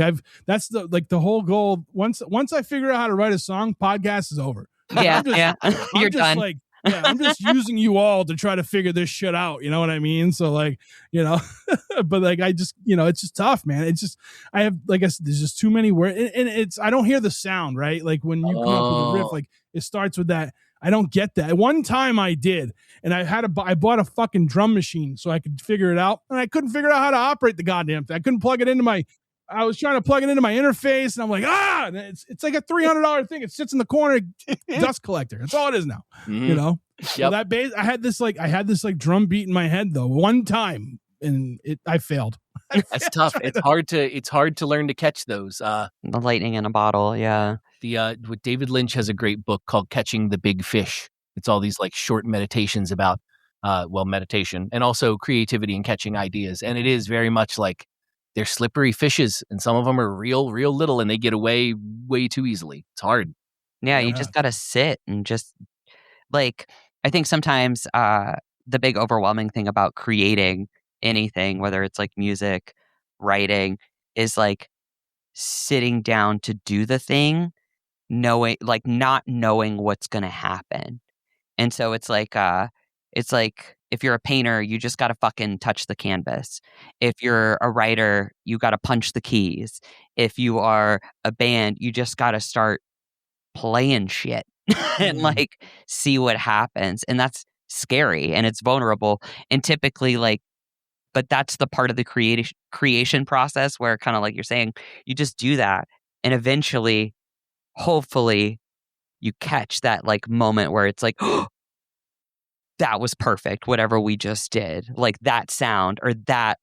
that's the whole goal. Once I figure out how to write a song, podcast is over. Yeah, you're done. Like, I'm just using you all to try to figure this shit out. You know what I mean? So like, but like, I just, it's just tough, man. It's just, I have, like I said, there's just too many words and I don't hear the sound, right? Like when you come up with a riff, like it starts with that. I don't get that. One time I did, and I bought a fucking drum machine so I could figure it out, and I couldn't figure out how to operate the goddamn thing. I couldn't plug it into I was trying to plug it into my interface, and I'm like, and it's like a $300 thing. It sits in the corner, dust collector. That's all it is now. Yep. So that bass, I had this drum beat in my head though one time, and I failed. That's tough. It's hard to learn to catch those. The lightning in a bottle. Yeah. David Lynch has a great book called Catching the Big Fish. It's all these like short meditations about meditation and also creativity and catching ideas, and it is very much like. They're slippery fishes, and some of them are real little, and they get away way too easily. It's hard. Yeah, you just got to sit and just, like, I think sometimes the big overwhelming thing about creating anything, whether it's like music, writing, is like sitting down to do the thing, not knowing what's going to happen. And so it's like if you're a painter, you just got to fucking touch the canvas. If you're a writer, you got to punch the keys. If you are a band, you just got to start playing shit and like see what happens. And that's scary and it's vulnerable. And typically but that's the part of the creation process where kind of like you're saying, you just do that. And eventually, hopefully, you catch that like moment where it's like, oh, that was perfect, whatever we just did. Like that sound or that,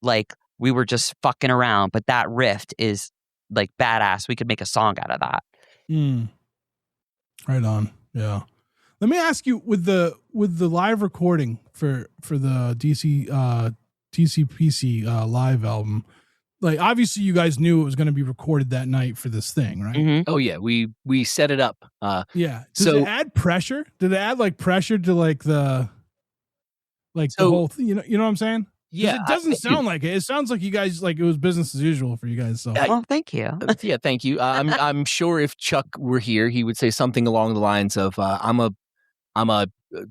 like we were just fucking around, but that riff is like badass. We could make a song out of that. Right on. Yeah. Let me ask you with the live recording for the TCPC live album. Like obviously you guys knew it was going to be recorded that night for this thing, right? Mm-hmm. Oh yeah, we set it up. Yeah. Does it add pressure? Did it add like pressure to the whole thing? You know what I'm saying? Yeah, it doesn't sound like it. It sounds like you guys like it was business as usual for you guys. So well, thank you. Yeah, thank you. I'm sure if Chuck were here, he would say something along the lines of, "I'm a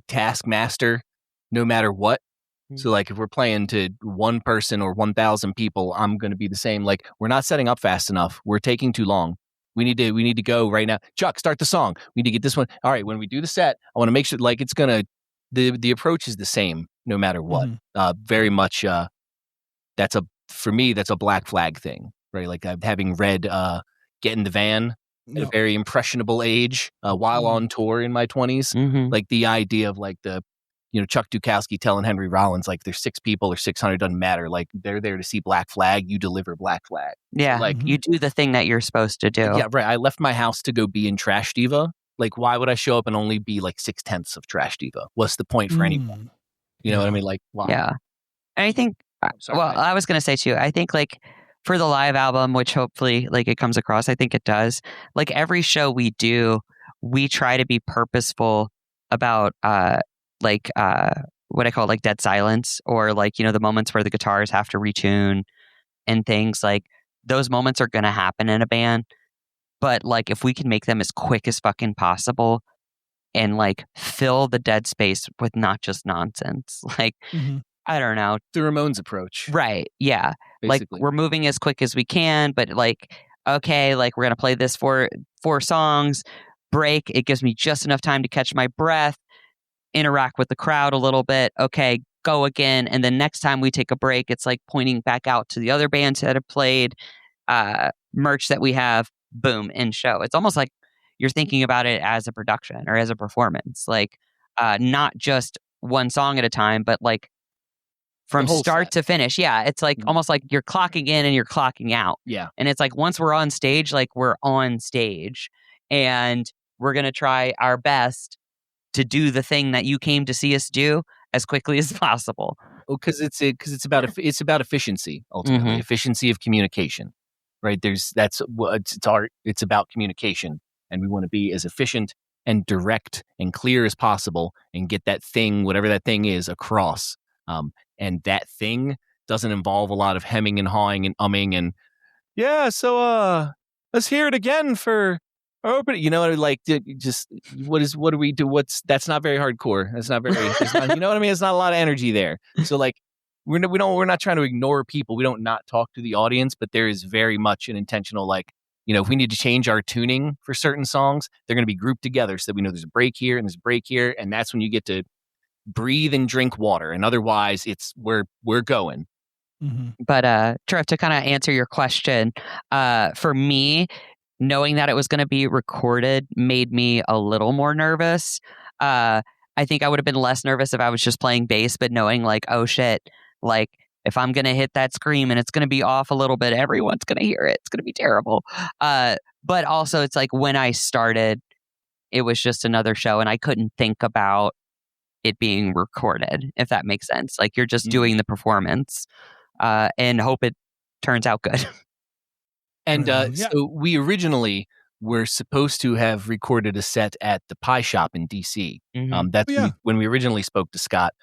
taskmaster, no matter what." So like if we're playing to one person or 1,000 people, I'm going to be the same. Like we're not setting up fast enough. We're taking too long. We need to go right now. Chuck, start the song. We need to get this one. All right, when we do the set, I want to make sure like it's gonna the approach is the same no matter what. Very much. For me that's a black flag thing, right? Like having read Get in the Van at a very impressionable age while on tour in my 20s. Like the idea of like Chuck Dukowski telling Henry Rollins, like there's 6 people or 600, doesn't matter. Like they're there to see Black Flag. You deliver Black Flag. Yeah. Like you do the thing that you're supposed to do. Yeah, right. I left my house to go be in Trash Diva. Like, why would I show up and only be like 6/10 of Trash Diva? What's the point for anyone? You know what I mean? Like, why? Yeah. And I think, I was going to say too, I think like for the live album, which hopefully like it comes across, I think it does. Like every show we do, we try to be purposeful about what I call like dead silence, or like, the moments where the guitars have to retune and things. Like those moments are going to happen in a band, but like if we can make them as quick as fucking possible and like fill the dead space with not just nonsense, like I don't know, the Ramones approach, right? Yeah, basically. Like we're moving as quick as we can, but like okay, like we're gonna play this four songs, break, it gives me just enough time to catch my breath, interact with the crowd a little bit, okay, go again, and then next time we take a break, it's like pointing back out to the other bands that have played, merch that we have, boom, end show. It's almost like you're thinking about it as a production or as a performance, like not just one song at a time, but like from start to finish. Yeah, it's like almost like you're clocking in and you're clocking out. Yeah. And it's like once we're on stage, like we're on stage and we're going to try our best to do the thing that you came to see us do as quickly as possible. Well, because it's about efficiency ultimately, efficiency of communication, right? That's what it's art. It's about communication, and we want to be as efficient and direct and clear as possible, and get that thing, whatever that thing is, across. And that thing doesn't involve a lot of hemming and hawing and umming and so let's hear it again for. Open, like just what do we do? That's not very hardcore. That's not very, you know what I mean? It's not a lot of energy there. So like we're not trying to ignore people. We don't not talk to the audience, but there is very much an intentional, like, if we need to change our tuning for certain songs, they're going to be grouped together so that we know there's a break here and there's a break here. And that's when you get to breathe and drink water. And otherwise it's we're going. But Trev, to kind of answer your question, for me, knowing that it was going to be recorded made me a little more nervous. I think I would have been less nervous if I was just playing bass, but knowing like, oh shit, like if I'm going to hit that scream and it's going to be off a little bit, everyone's going to hear it. It's going to be terrible. But also it's like when I started, it was just another show and I couldn't think about it being recorded, if that makes sense. Like you're just doing the performance and hope it turns out good. And so we originally were supposed to have recorded a set at the Pie Shop in DC. When we originally spoke to Scott.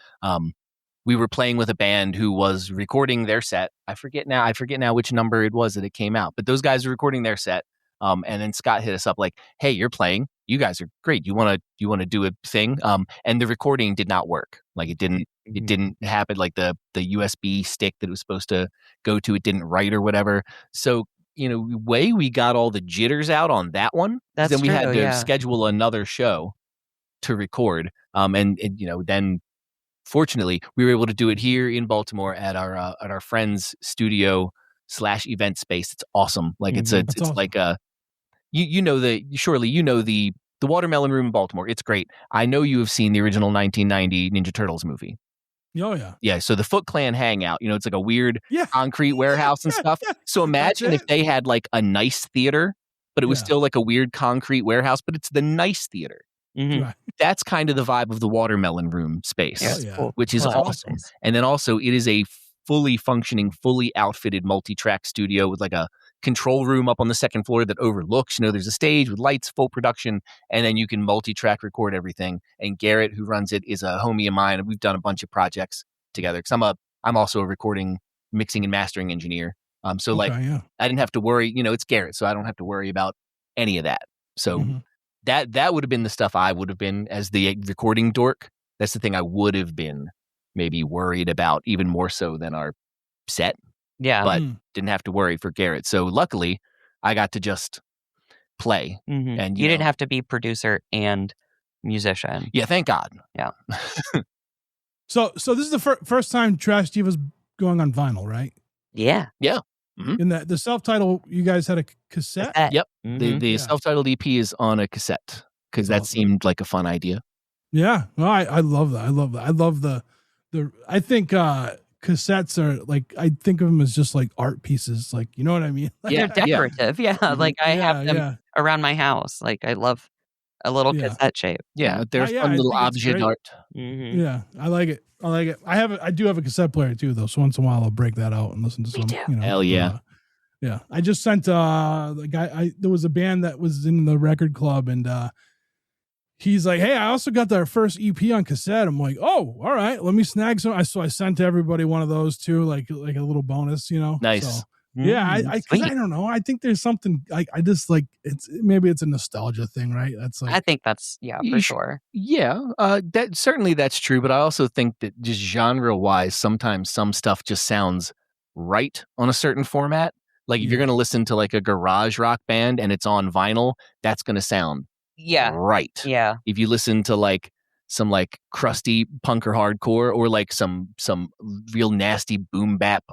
We were playing with a band who was recording their set. I forget now which number it was that it came out, but those guys were recording their set. And then Scott hit us up like, "Hey, you're playing. You guys are great. You want to do a thing?" And the recording did not work. Like it didn't happen. Like the USB stick that it was supposed to go to, it didn't write or whatever. So we got all the jitters out on that one. That's then we true, had to schedule another show to record. And then fortunately we were able to do it here in Baltimore at our friend's studio / event space. It's awesome. Like it's awesome. like surely the the Watermelon Room in Baltimore, it's great. I know you have seen the original 1990 Ninja Turtles movie. Oh yeah. Yeah, so the Foot Clan hangout, it's like a weird Yeah. concrete warehouse and stuff. So imagine if they had like a nice theater, but it was still like a weird concrete warehouse, but it's the nice theater. Mhm. Right. That's kind of the vibe of the Watermelon Room space, Yeah, Oh, yeah. cool. which is Cool awesome. space. And then also it is a fully functioning, fully outfitted multi-track studio with like a control room up on the second floor that overlooks, there's a stage with lights, full production, and then you can multi-track record everything. And Garrett, who runs it, is a homie of mine, and we've done a bunch of projects together because I'm also a recording, mixing, and mastering engineer. So like yeah. I didn't have to worry, it's Garrett, so I don't have to worry about any of that. So Mhm. that would have been the stuff I would have been as the recording dork. That's the thing I would have been maybe worried about even more so than our set, Yeah. but didn't have to worry for Garrett. So luckily I got to just play. Mhm. And you didn't have to be producer and musician. Yeah, thank God. Yeah. So this is the first time Trash Diva's going on vinyl, right? Yeah. In the self-title, you guys had a cassette. Yep. Mhm. The Yeah. self-titled EP is on a cassette because that Awesome. seemed like a fun idea. Yeah, well, I love that. I love that. I love the. I think cassettes are like, I think of them as just like art pieces. Like, you know what I mean? Yeah. They're decorative. Yeah. Like I have them around my house. Like I love a little Yeah. cassette shape. Yeah, they're Yeah, fun I little think it's objet great. art. Mhm. Yeah, I like it. I do have a cassette player too, though. So once in a while, I'll break that out and listen to some. too. Hell yeah. Yeah, I just sent the guy. There was a band that was in the record club, and he's like, "Hey, I also got their first EP on cassette." I'm like, "Oh, all right, let me snag some." So I sent to everybody one of those too, like a little bonus, Nice. So, yeah, I Sweet. don't know. I think there's something I just like. Maybe it's a nostalgia thing, right? That's like I think that's You for sh- sure. Yeah, that's true. But I also think that just genre-wise, sometimes some stuff just sounds right on a certain format. Like if you're Yeah. going to listen to like a garage rock band and it's on vinyl, that's going to sound Yeah. right. Yeah. If you listen to like some like crusty punk or hardcore or like some real nasty boom bap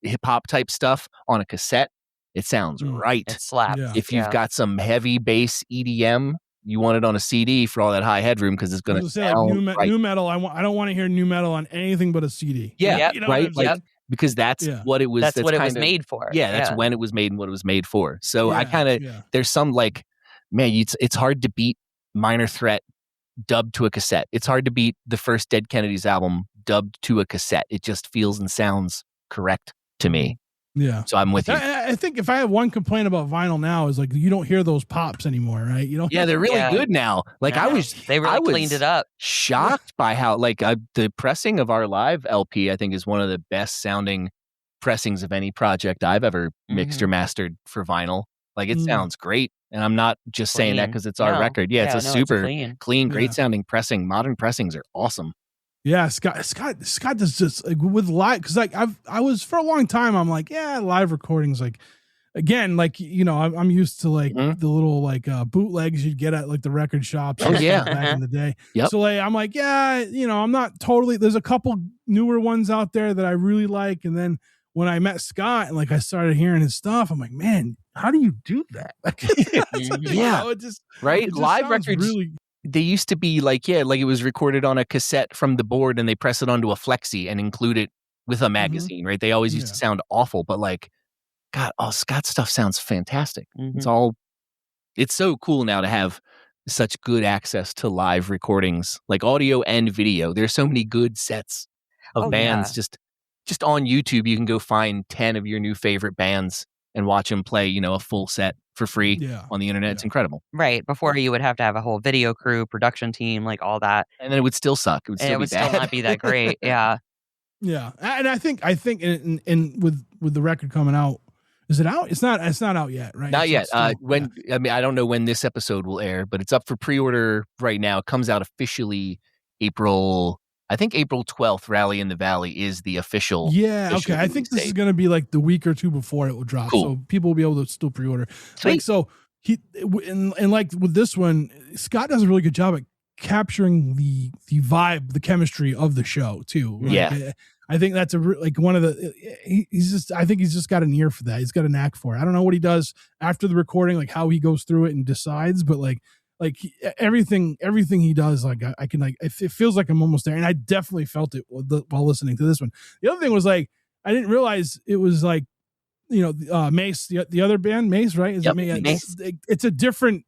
hip hop type stuff on a cassette, it sounds right. It slaps. Yeah. If you've got some heavy bass EDM, you want it on a CD for all that high headroom because it's going to say sound like right. new metal. I don't want to hear new metal on anything but a CD. Yeah, Yep. You know what right. I'm saying? Like because that's what it was. That's what it was kind of- made for. Yeah, that's when it was made and what it was made for. So I Yeah, kind of yeah. there's some like, man, it's hard to beat Minor Threat dubbed to a cassette. It's hard to beat the first Dead Kennedys album dubbed to a cassette. It just feels and sounds correct to me. Yeah. So I'm with you. I think if I have one complaint about vinyl now is like you don't hear those pops anymore, right? You don't. Yeah, they're really Yeah. good now. Like I was They really cleaned it up. shocked by how like the pressing of our live LP I think is one of the best sounding pressings of any project I've ever mixed or mastered for vinyl. Like it sounds great, and I'm not just saying that Clean. because it's our No. record. Yeah, it's a no, super clean. clean, great Yeah. sounding pressing. Modern pressings are awesome. Yeah, Scott does just like with live, because like I was for a long time. I'm like, yeah, live recordings. Like again, like I'm used to like the little like bootlegs you'd get at like the record shops. Oh, and stuff yeah. back in the day. Yep. So like I'm like, yeah, I'm not totally. There's a couple newer ones out there that I really like, and then when I met Scott and like I started hearing his stuff, I'm like, man, how do you do that? Like, Yeah. it just Right? it just Live sounds records really. they used to be like, like it was recorded on a cassette from the board and they press it onto a flexi and include it with a magazine, right? They always used to sound awful, but like, God, Scott's stuff sounds fantastic. It's so cool now to have such good access to live recordings, like audio and video. There's so many good sets of bands just on YouTube. You can go find 10 of your new favorite bands and watch them play, a full set for free on the internet. It's incredible. Right. Before you would have to have a whole video crew, production team, like all that. And then it would still suck. It would still And it be would bad. still not be that great. Yeah. Yeah, and I think in with the record coming out, is it out? It's not out yet, right? Not It's yet. still- I don't know when this episode will air, but it's up for pre-order right now. It comes out officially April 12th. Rally in the Valley is the official. Yeah, official okay. I think release this date. is going to be like the week or two before it will drop, Cool. so people will be able to still pre-order. Sweet. Like so, and like with this one, Scott does a really good job at capturing the vibe, the chemistry of the show too. Like, Yeah. I think that's like one of the. I think he's just got an ear for that. He's got a knack for it. I don't know what he does after the recording, like how he goes through it and decides, but like everything he does, like I can like it feels like I'm almost there, and I definitely felt it while listening to this one. The other thing was like I didn't realize it was like Mace, the other band, Mace, right? Is Yep, it Mace. It's a different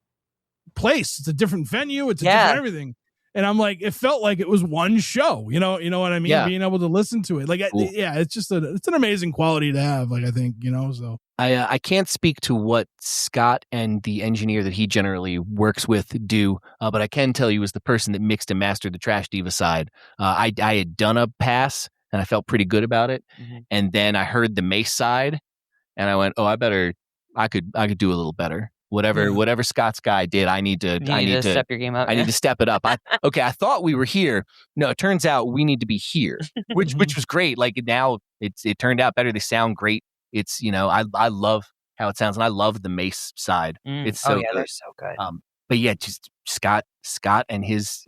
place, it's a different venue, it's a different everything. And I'm like, it felt like it was one show, you know what I mean? Yeah. Being able to listen to it, like, Cool. it's just it's an amazing quality to have. Like, I think, so. I can't speak to what Scott and the engineer that he generally works with do, but I can tell you as the person that mixed and mastered the Trash Diva side, I had done a pass and I felt pretty good about it. Mm-hmm. And then I heard the Mace side and I went, oh, I could do a little better. Whatever Scott's guy did, I need to step your game up. I need to step it up. I thought we were here. No, it turns out we need to be here, which was great. Like now it turned out better. They sound great. It's, I love how it sounds, and I love the Mace side. It's so good. They're so good. But yeah, just Scott and his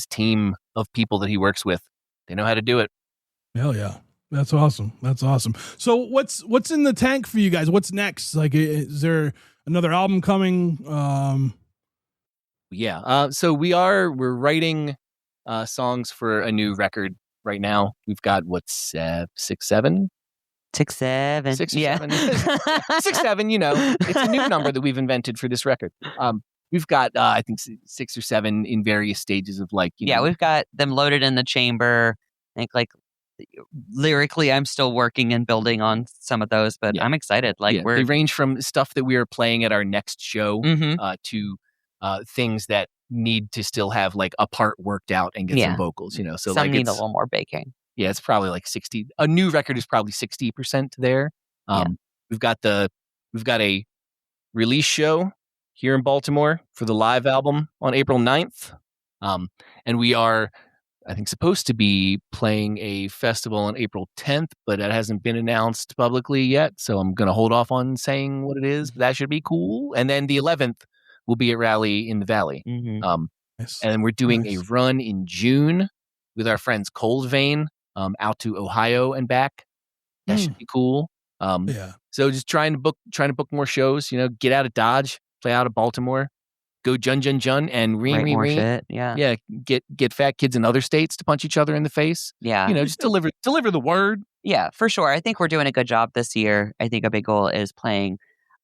team of people that he works with, they know how to do it. Hell yeah. That's awesome. So what's in the tank for you guys? What's next? Like, is there another album coming? So we're writing songs for a new record right now. We've got 6, 7? 6, 7. 6 or yeah. 7. 6, 7, it's a new number that we've invented for this record. We've got I think 6 or 7 in various stages of like, we've got them loaded in the chamber. I think like lyrically I'm still working and building on some of those, but I'm excited. Like they range from stuff that we are playing at our next show to things that need to still have like a part worked out and get some vocals, so some like need a little more baking. Yeah, it's probably like 60. A new record is probably 60% there. We've got a release show here in Baltimore for the live album on April 9th. And we are, I think, supposed to be playing a festival on April 10th, but that hasn't been announced publicly yet. So I'm going to hold off on saying what it is, but that should be cool. And then the 11th will be at Rally in the Valley. Nice. And we're doing a run in June with our friends Cold Vein out to Ohio and back. That should be cool. So just trying to book more shows, get out of Dodge, play out of Baltimore, go jun and ring. Shit. Yeah. Get fat kids in other states to punch each other in the face. Yeah. Just deliver the word. Yeah, for sure. I think we're doing a good job this year. I think a big goal is playing,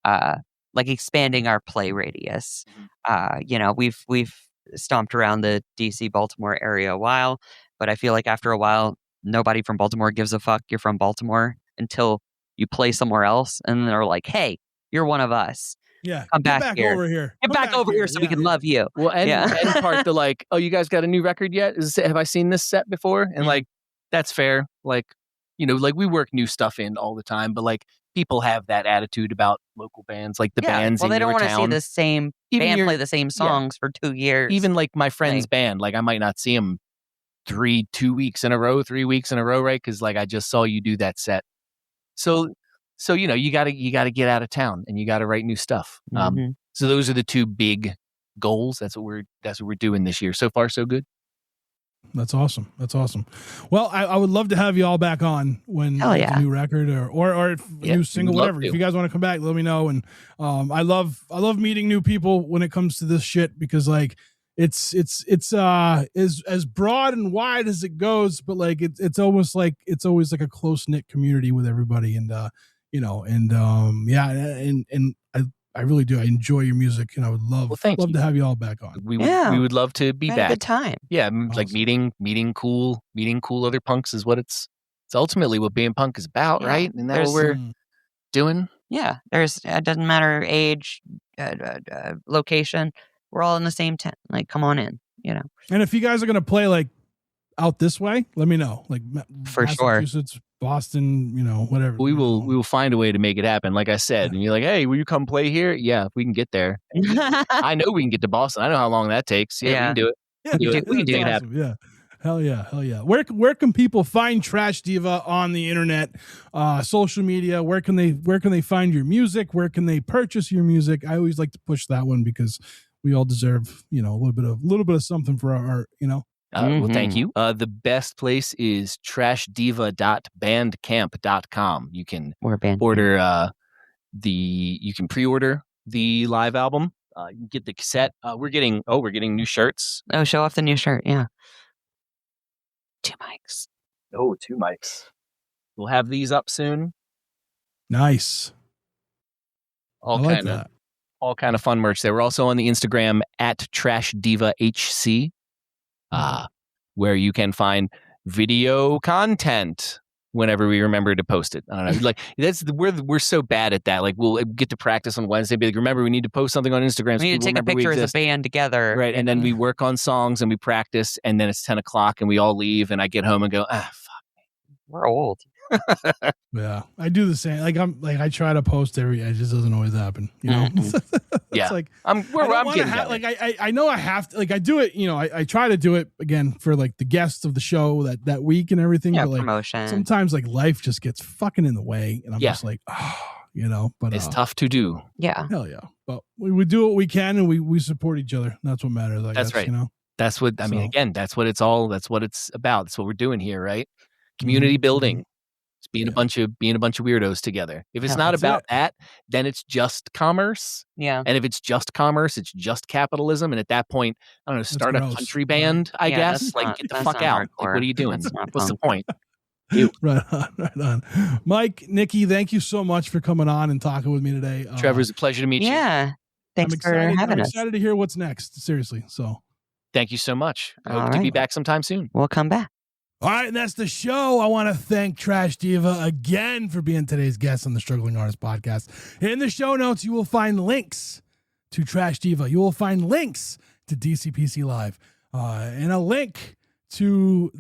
like expanding our play radius. We've stomped around the DC Baltimore area a while, but I feel like after a while, nobody from Baltimore gives a fuck you're from Baltimore until you play somewhere else, and they're like, "Hey, you're one of us. Yeah, come back here. Over here. Get back over here so we can love you." Well, and part the like, "Oh, you guys got a new record yet? Have I seen this set before?" And like, that's fair. Like, like we work new stuff in all the time, but like people have that attitude about local bands, like the bands. Well, they don't want to see the same band play the same songs for 2 years. Even like my friend's band, like I might not see them 3 weeks in a row, 3 weeks in a row, right? Because like I just saw you do that set. So you gotta get out of town and you gotta write new stuff. So those are the 2 big goals. That's what we're doing this year. So far, so good. That's awesome. Well, I would love to have you all back on when there's a new record or if new single, whatever. If you guys want to come back, let me know. And I love meeting new people when it comes to this shit, because like it's as broad and wide as it goes, but like it's almost like it's always like a close knit community with everybody, and I really do. I enjoy your music, and I would love to have you all back on. We would love to be back. A good time. Yeah, awesome. Like meeting cool other punks is what it's ultimately what being punk is about, right? And that's what we're doing. Yeah, it doesn't matter age, location. We're all in the same tent. Like, come on in, And if you guys are gonna play like out this way, let me know. Like for Massachusetts, sure. Boston, whatever. We will find a way to make it happen. Like I said, and you're like, hey, will you come play here? Yeah, if we can get there. I know we can get to Boston. I know how long that takes. Yeah, we can do it. We can do it happen. Yeah. Hell yeah. Where can people find Trash Diva on the internet, social media? Where can they find your music? Where can they purchase your music? I always like to push that one because we all deserve, a little bit of something for our art, Well, thank you. The best place is trashdiva.bandcamp.com. You can order you can pre-order the live album. You can get the cassette. We're getting new shirts. Oh, show off the new shirt. Yeah. 2 mics. Oh, 2 mics. We'll have these up soon. Nice. All I like kind of that. all kind of fun merch there. We're also on the Instagram at Trash Diva HC, where you can find video content whenever we remember to post it. I don't know. Like we're so bad at that. Like we'll get to practice on Wednesday. Be like, remember, we need to post something on Instagram. So We need to take a picture as a band together. Right. And then we work on songs and we practice, and then it's 10 o'clock and we all leave, and I get home and go, fuck. We're old. Yeah, I do the same. I try to post it just doesn't always happen. You know. Yeah. It's like I'm getting I know I have to. Like I do it. You know, I try to do it again for like the guests of the show that week and everything. Yeah, but like promotion. sometimes like life just gets fucking in the way, and I'm just like, you know. But it's tough to do. Yeah. Hell yeah. But we do what we can, and we support each other. That's what matters. That's guess, right. You know. That's what I mean. Again, that's what it's all. That's what it's about. That's what we're doing here, right? Community building. It's being a bunch of weirdos together. If it's not about that, then it's just commerce. Yeah. And if it's just commerce, it's just capitalism. And at that point, I don't know, start a country band, I guess. Like, get the fuck out. Like, what are you doing? What's the point? Right on. Mike, Nikki, thank you so much for coming on and talking with me today. Trevor, it's a pleasure to meet you. Yeah. Thanks for having us. I'm excited to hear what's next. Seriously. So thank you so much. I hope to be back sometime soon. We'll come back. All right, and that's the show. I want to thank Trash Diva again for being today's guest on the Struggling Artist Podcast. In the show notes, you will find links to Trash Diva. You will find links to DCPC Live and a link to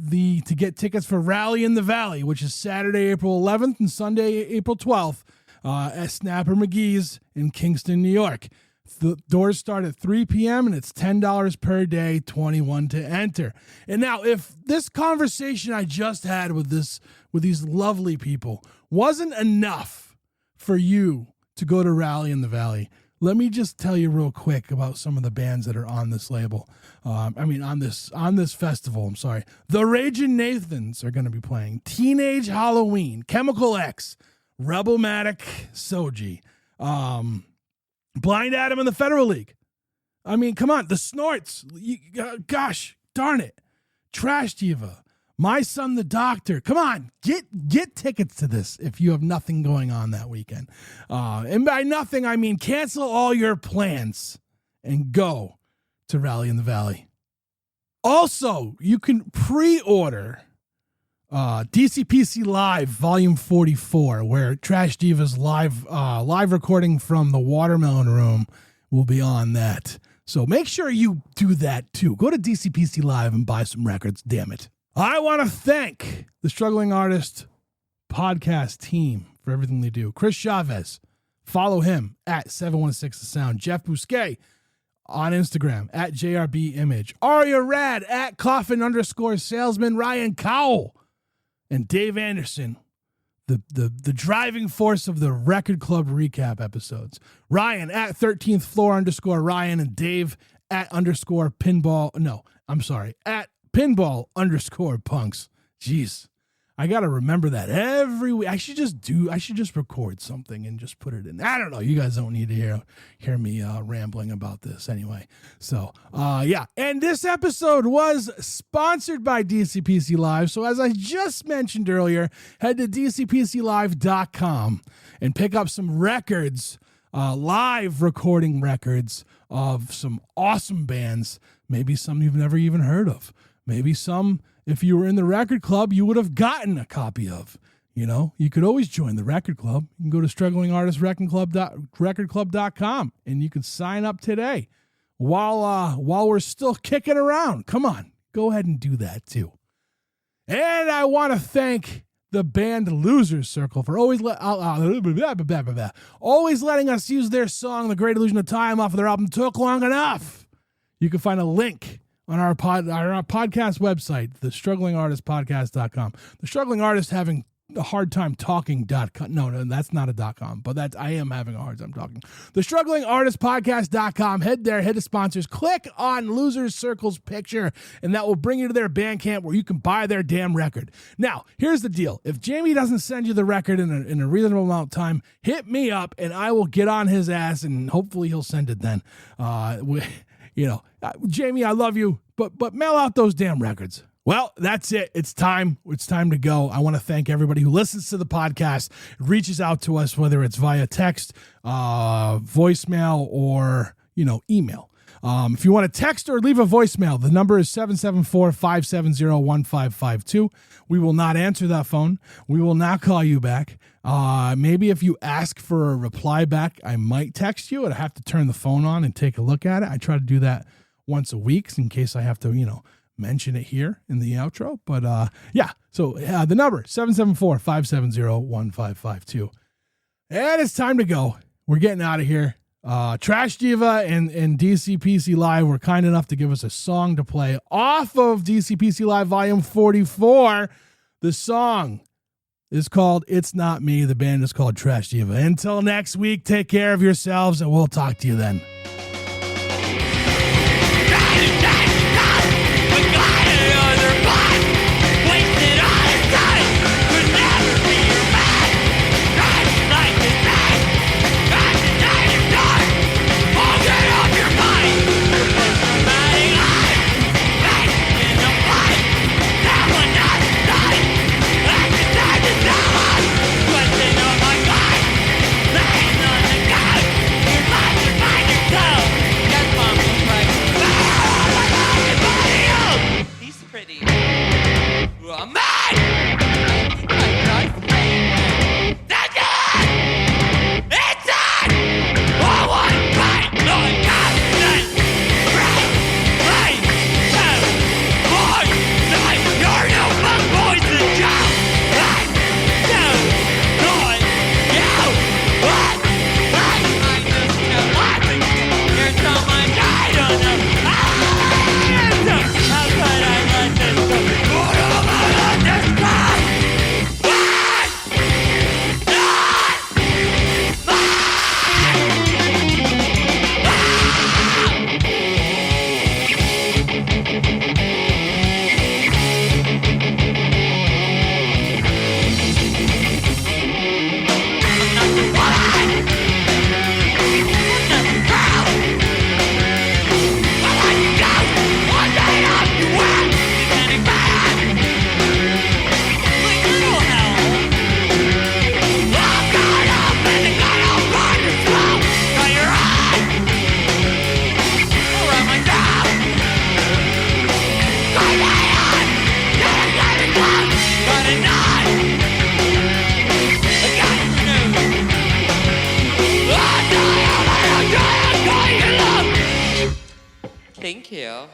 get tickets for Rally in the Valley, which is Saturday, April 11th and Sunday, April 12th at Snapper McGee's in Kingston, New York. The doors start at 3 p.m. and it's $10 per day, $21 to enter. And now, if this conversation I just had with these lovely people wasn't enough for you to go to Rally in the Valley, let me just tell you real quick about some of the bands that are on this label. On this festival. I'm sorry. The Ragin' Nathans are going to be playing. Teenage Halloween, Chemical X, Rebelmatic, Soji. Blind Adam in the Federal League. I mean, come on. The Snorts. Gosh, darn it. Trash Diva. My Son the Doctor. Come on. Get tickets to this if you have nothing going on that weekend. And by nothing, I mean cancel all your plans and go to Rally in the Valley. Also, you can pre-order DCPC Live Volume 44, where Trash Diva's live recording from the Watermelon Room will be on that. So make sure you do that too. Go to DCPC Live and buy some records, damn it. I want to thank the Struggling Artist podcast team for everything they do. Chris Chavez, follow him at 716 The Sound. Jeff Bousquet on Instagram at JRBimage. Aria Rad at Coffin_salesman. Ryan Cowell. And Dave Anderson, the driving force of the Record Club recap episodes. Ryan at 13th floor _Ryan and Dave at _pinball. No, I'm sorry. At pinball_punks. Jeez. I got to remember that every week. I should just record something and just put it in. I don't know. You guys don't need to hear me rambling about this anyway. So, yeah. And this episode was sponsored by DCPC Live. So as I just mentioned earlier, head to DCPCLive.com and pick up some records, live recording records of some awesome bands. Maybe some you've never even heard of. Maybe some, if you were in the record club, you would have gotten a copy of. You know, you could always join the record club. You can go to strugglingartistrecordclub.com and you can sign up today while we're still kicking around. Come on, go ahead and do that too. And I want to thank the band Losers Circle for always letting us use their song, The Great Illusion of Time, off of their album Took Long Enough. You can find a link on our podcast website, the strugglingartistpodcast.com. The Struggling Artist having a hard time talking.com. No, that's not a .com, but I am having a hard time talking. The struggling artist podcast.com. Head there, head to sponsors, click on Losers Circle's picture, and that will bring you to their Bandcamp where you can buy their damn record. Now, here's the deal. If Jamie doesn't send you the record in a reasonable amount of time, hit me up and I will get on his ass and hopefully he'll send it then. Jamie, I love you, but mail out those damn records. Well, that's it. It's time. It's time to go. I want to thank everybody who listens to the podcast, reaches out to us, whether it's via text, voicemail, or, email. If you want to text or leave a voicemail, the number is 774-570-1552. We will not answer that phone. We will not call you back. Maybe if you ask for a reply back, I might text you. I'd have to turn the phone on and take a look at it. I try to do that once a week in case I have to, mention it here in the outro. But so the number 774-570-1552. And it's time to go. We're getting out of here. Trash Diva and DCPC Live were kind enough to give us a song to play off of DCPC Live Volume 44. The song is called It's Not Me. The band is called Trash Diva. Until next week, take care of yourselves and we'll talk to you then. Thank you.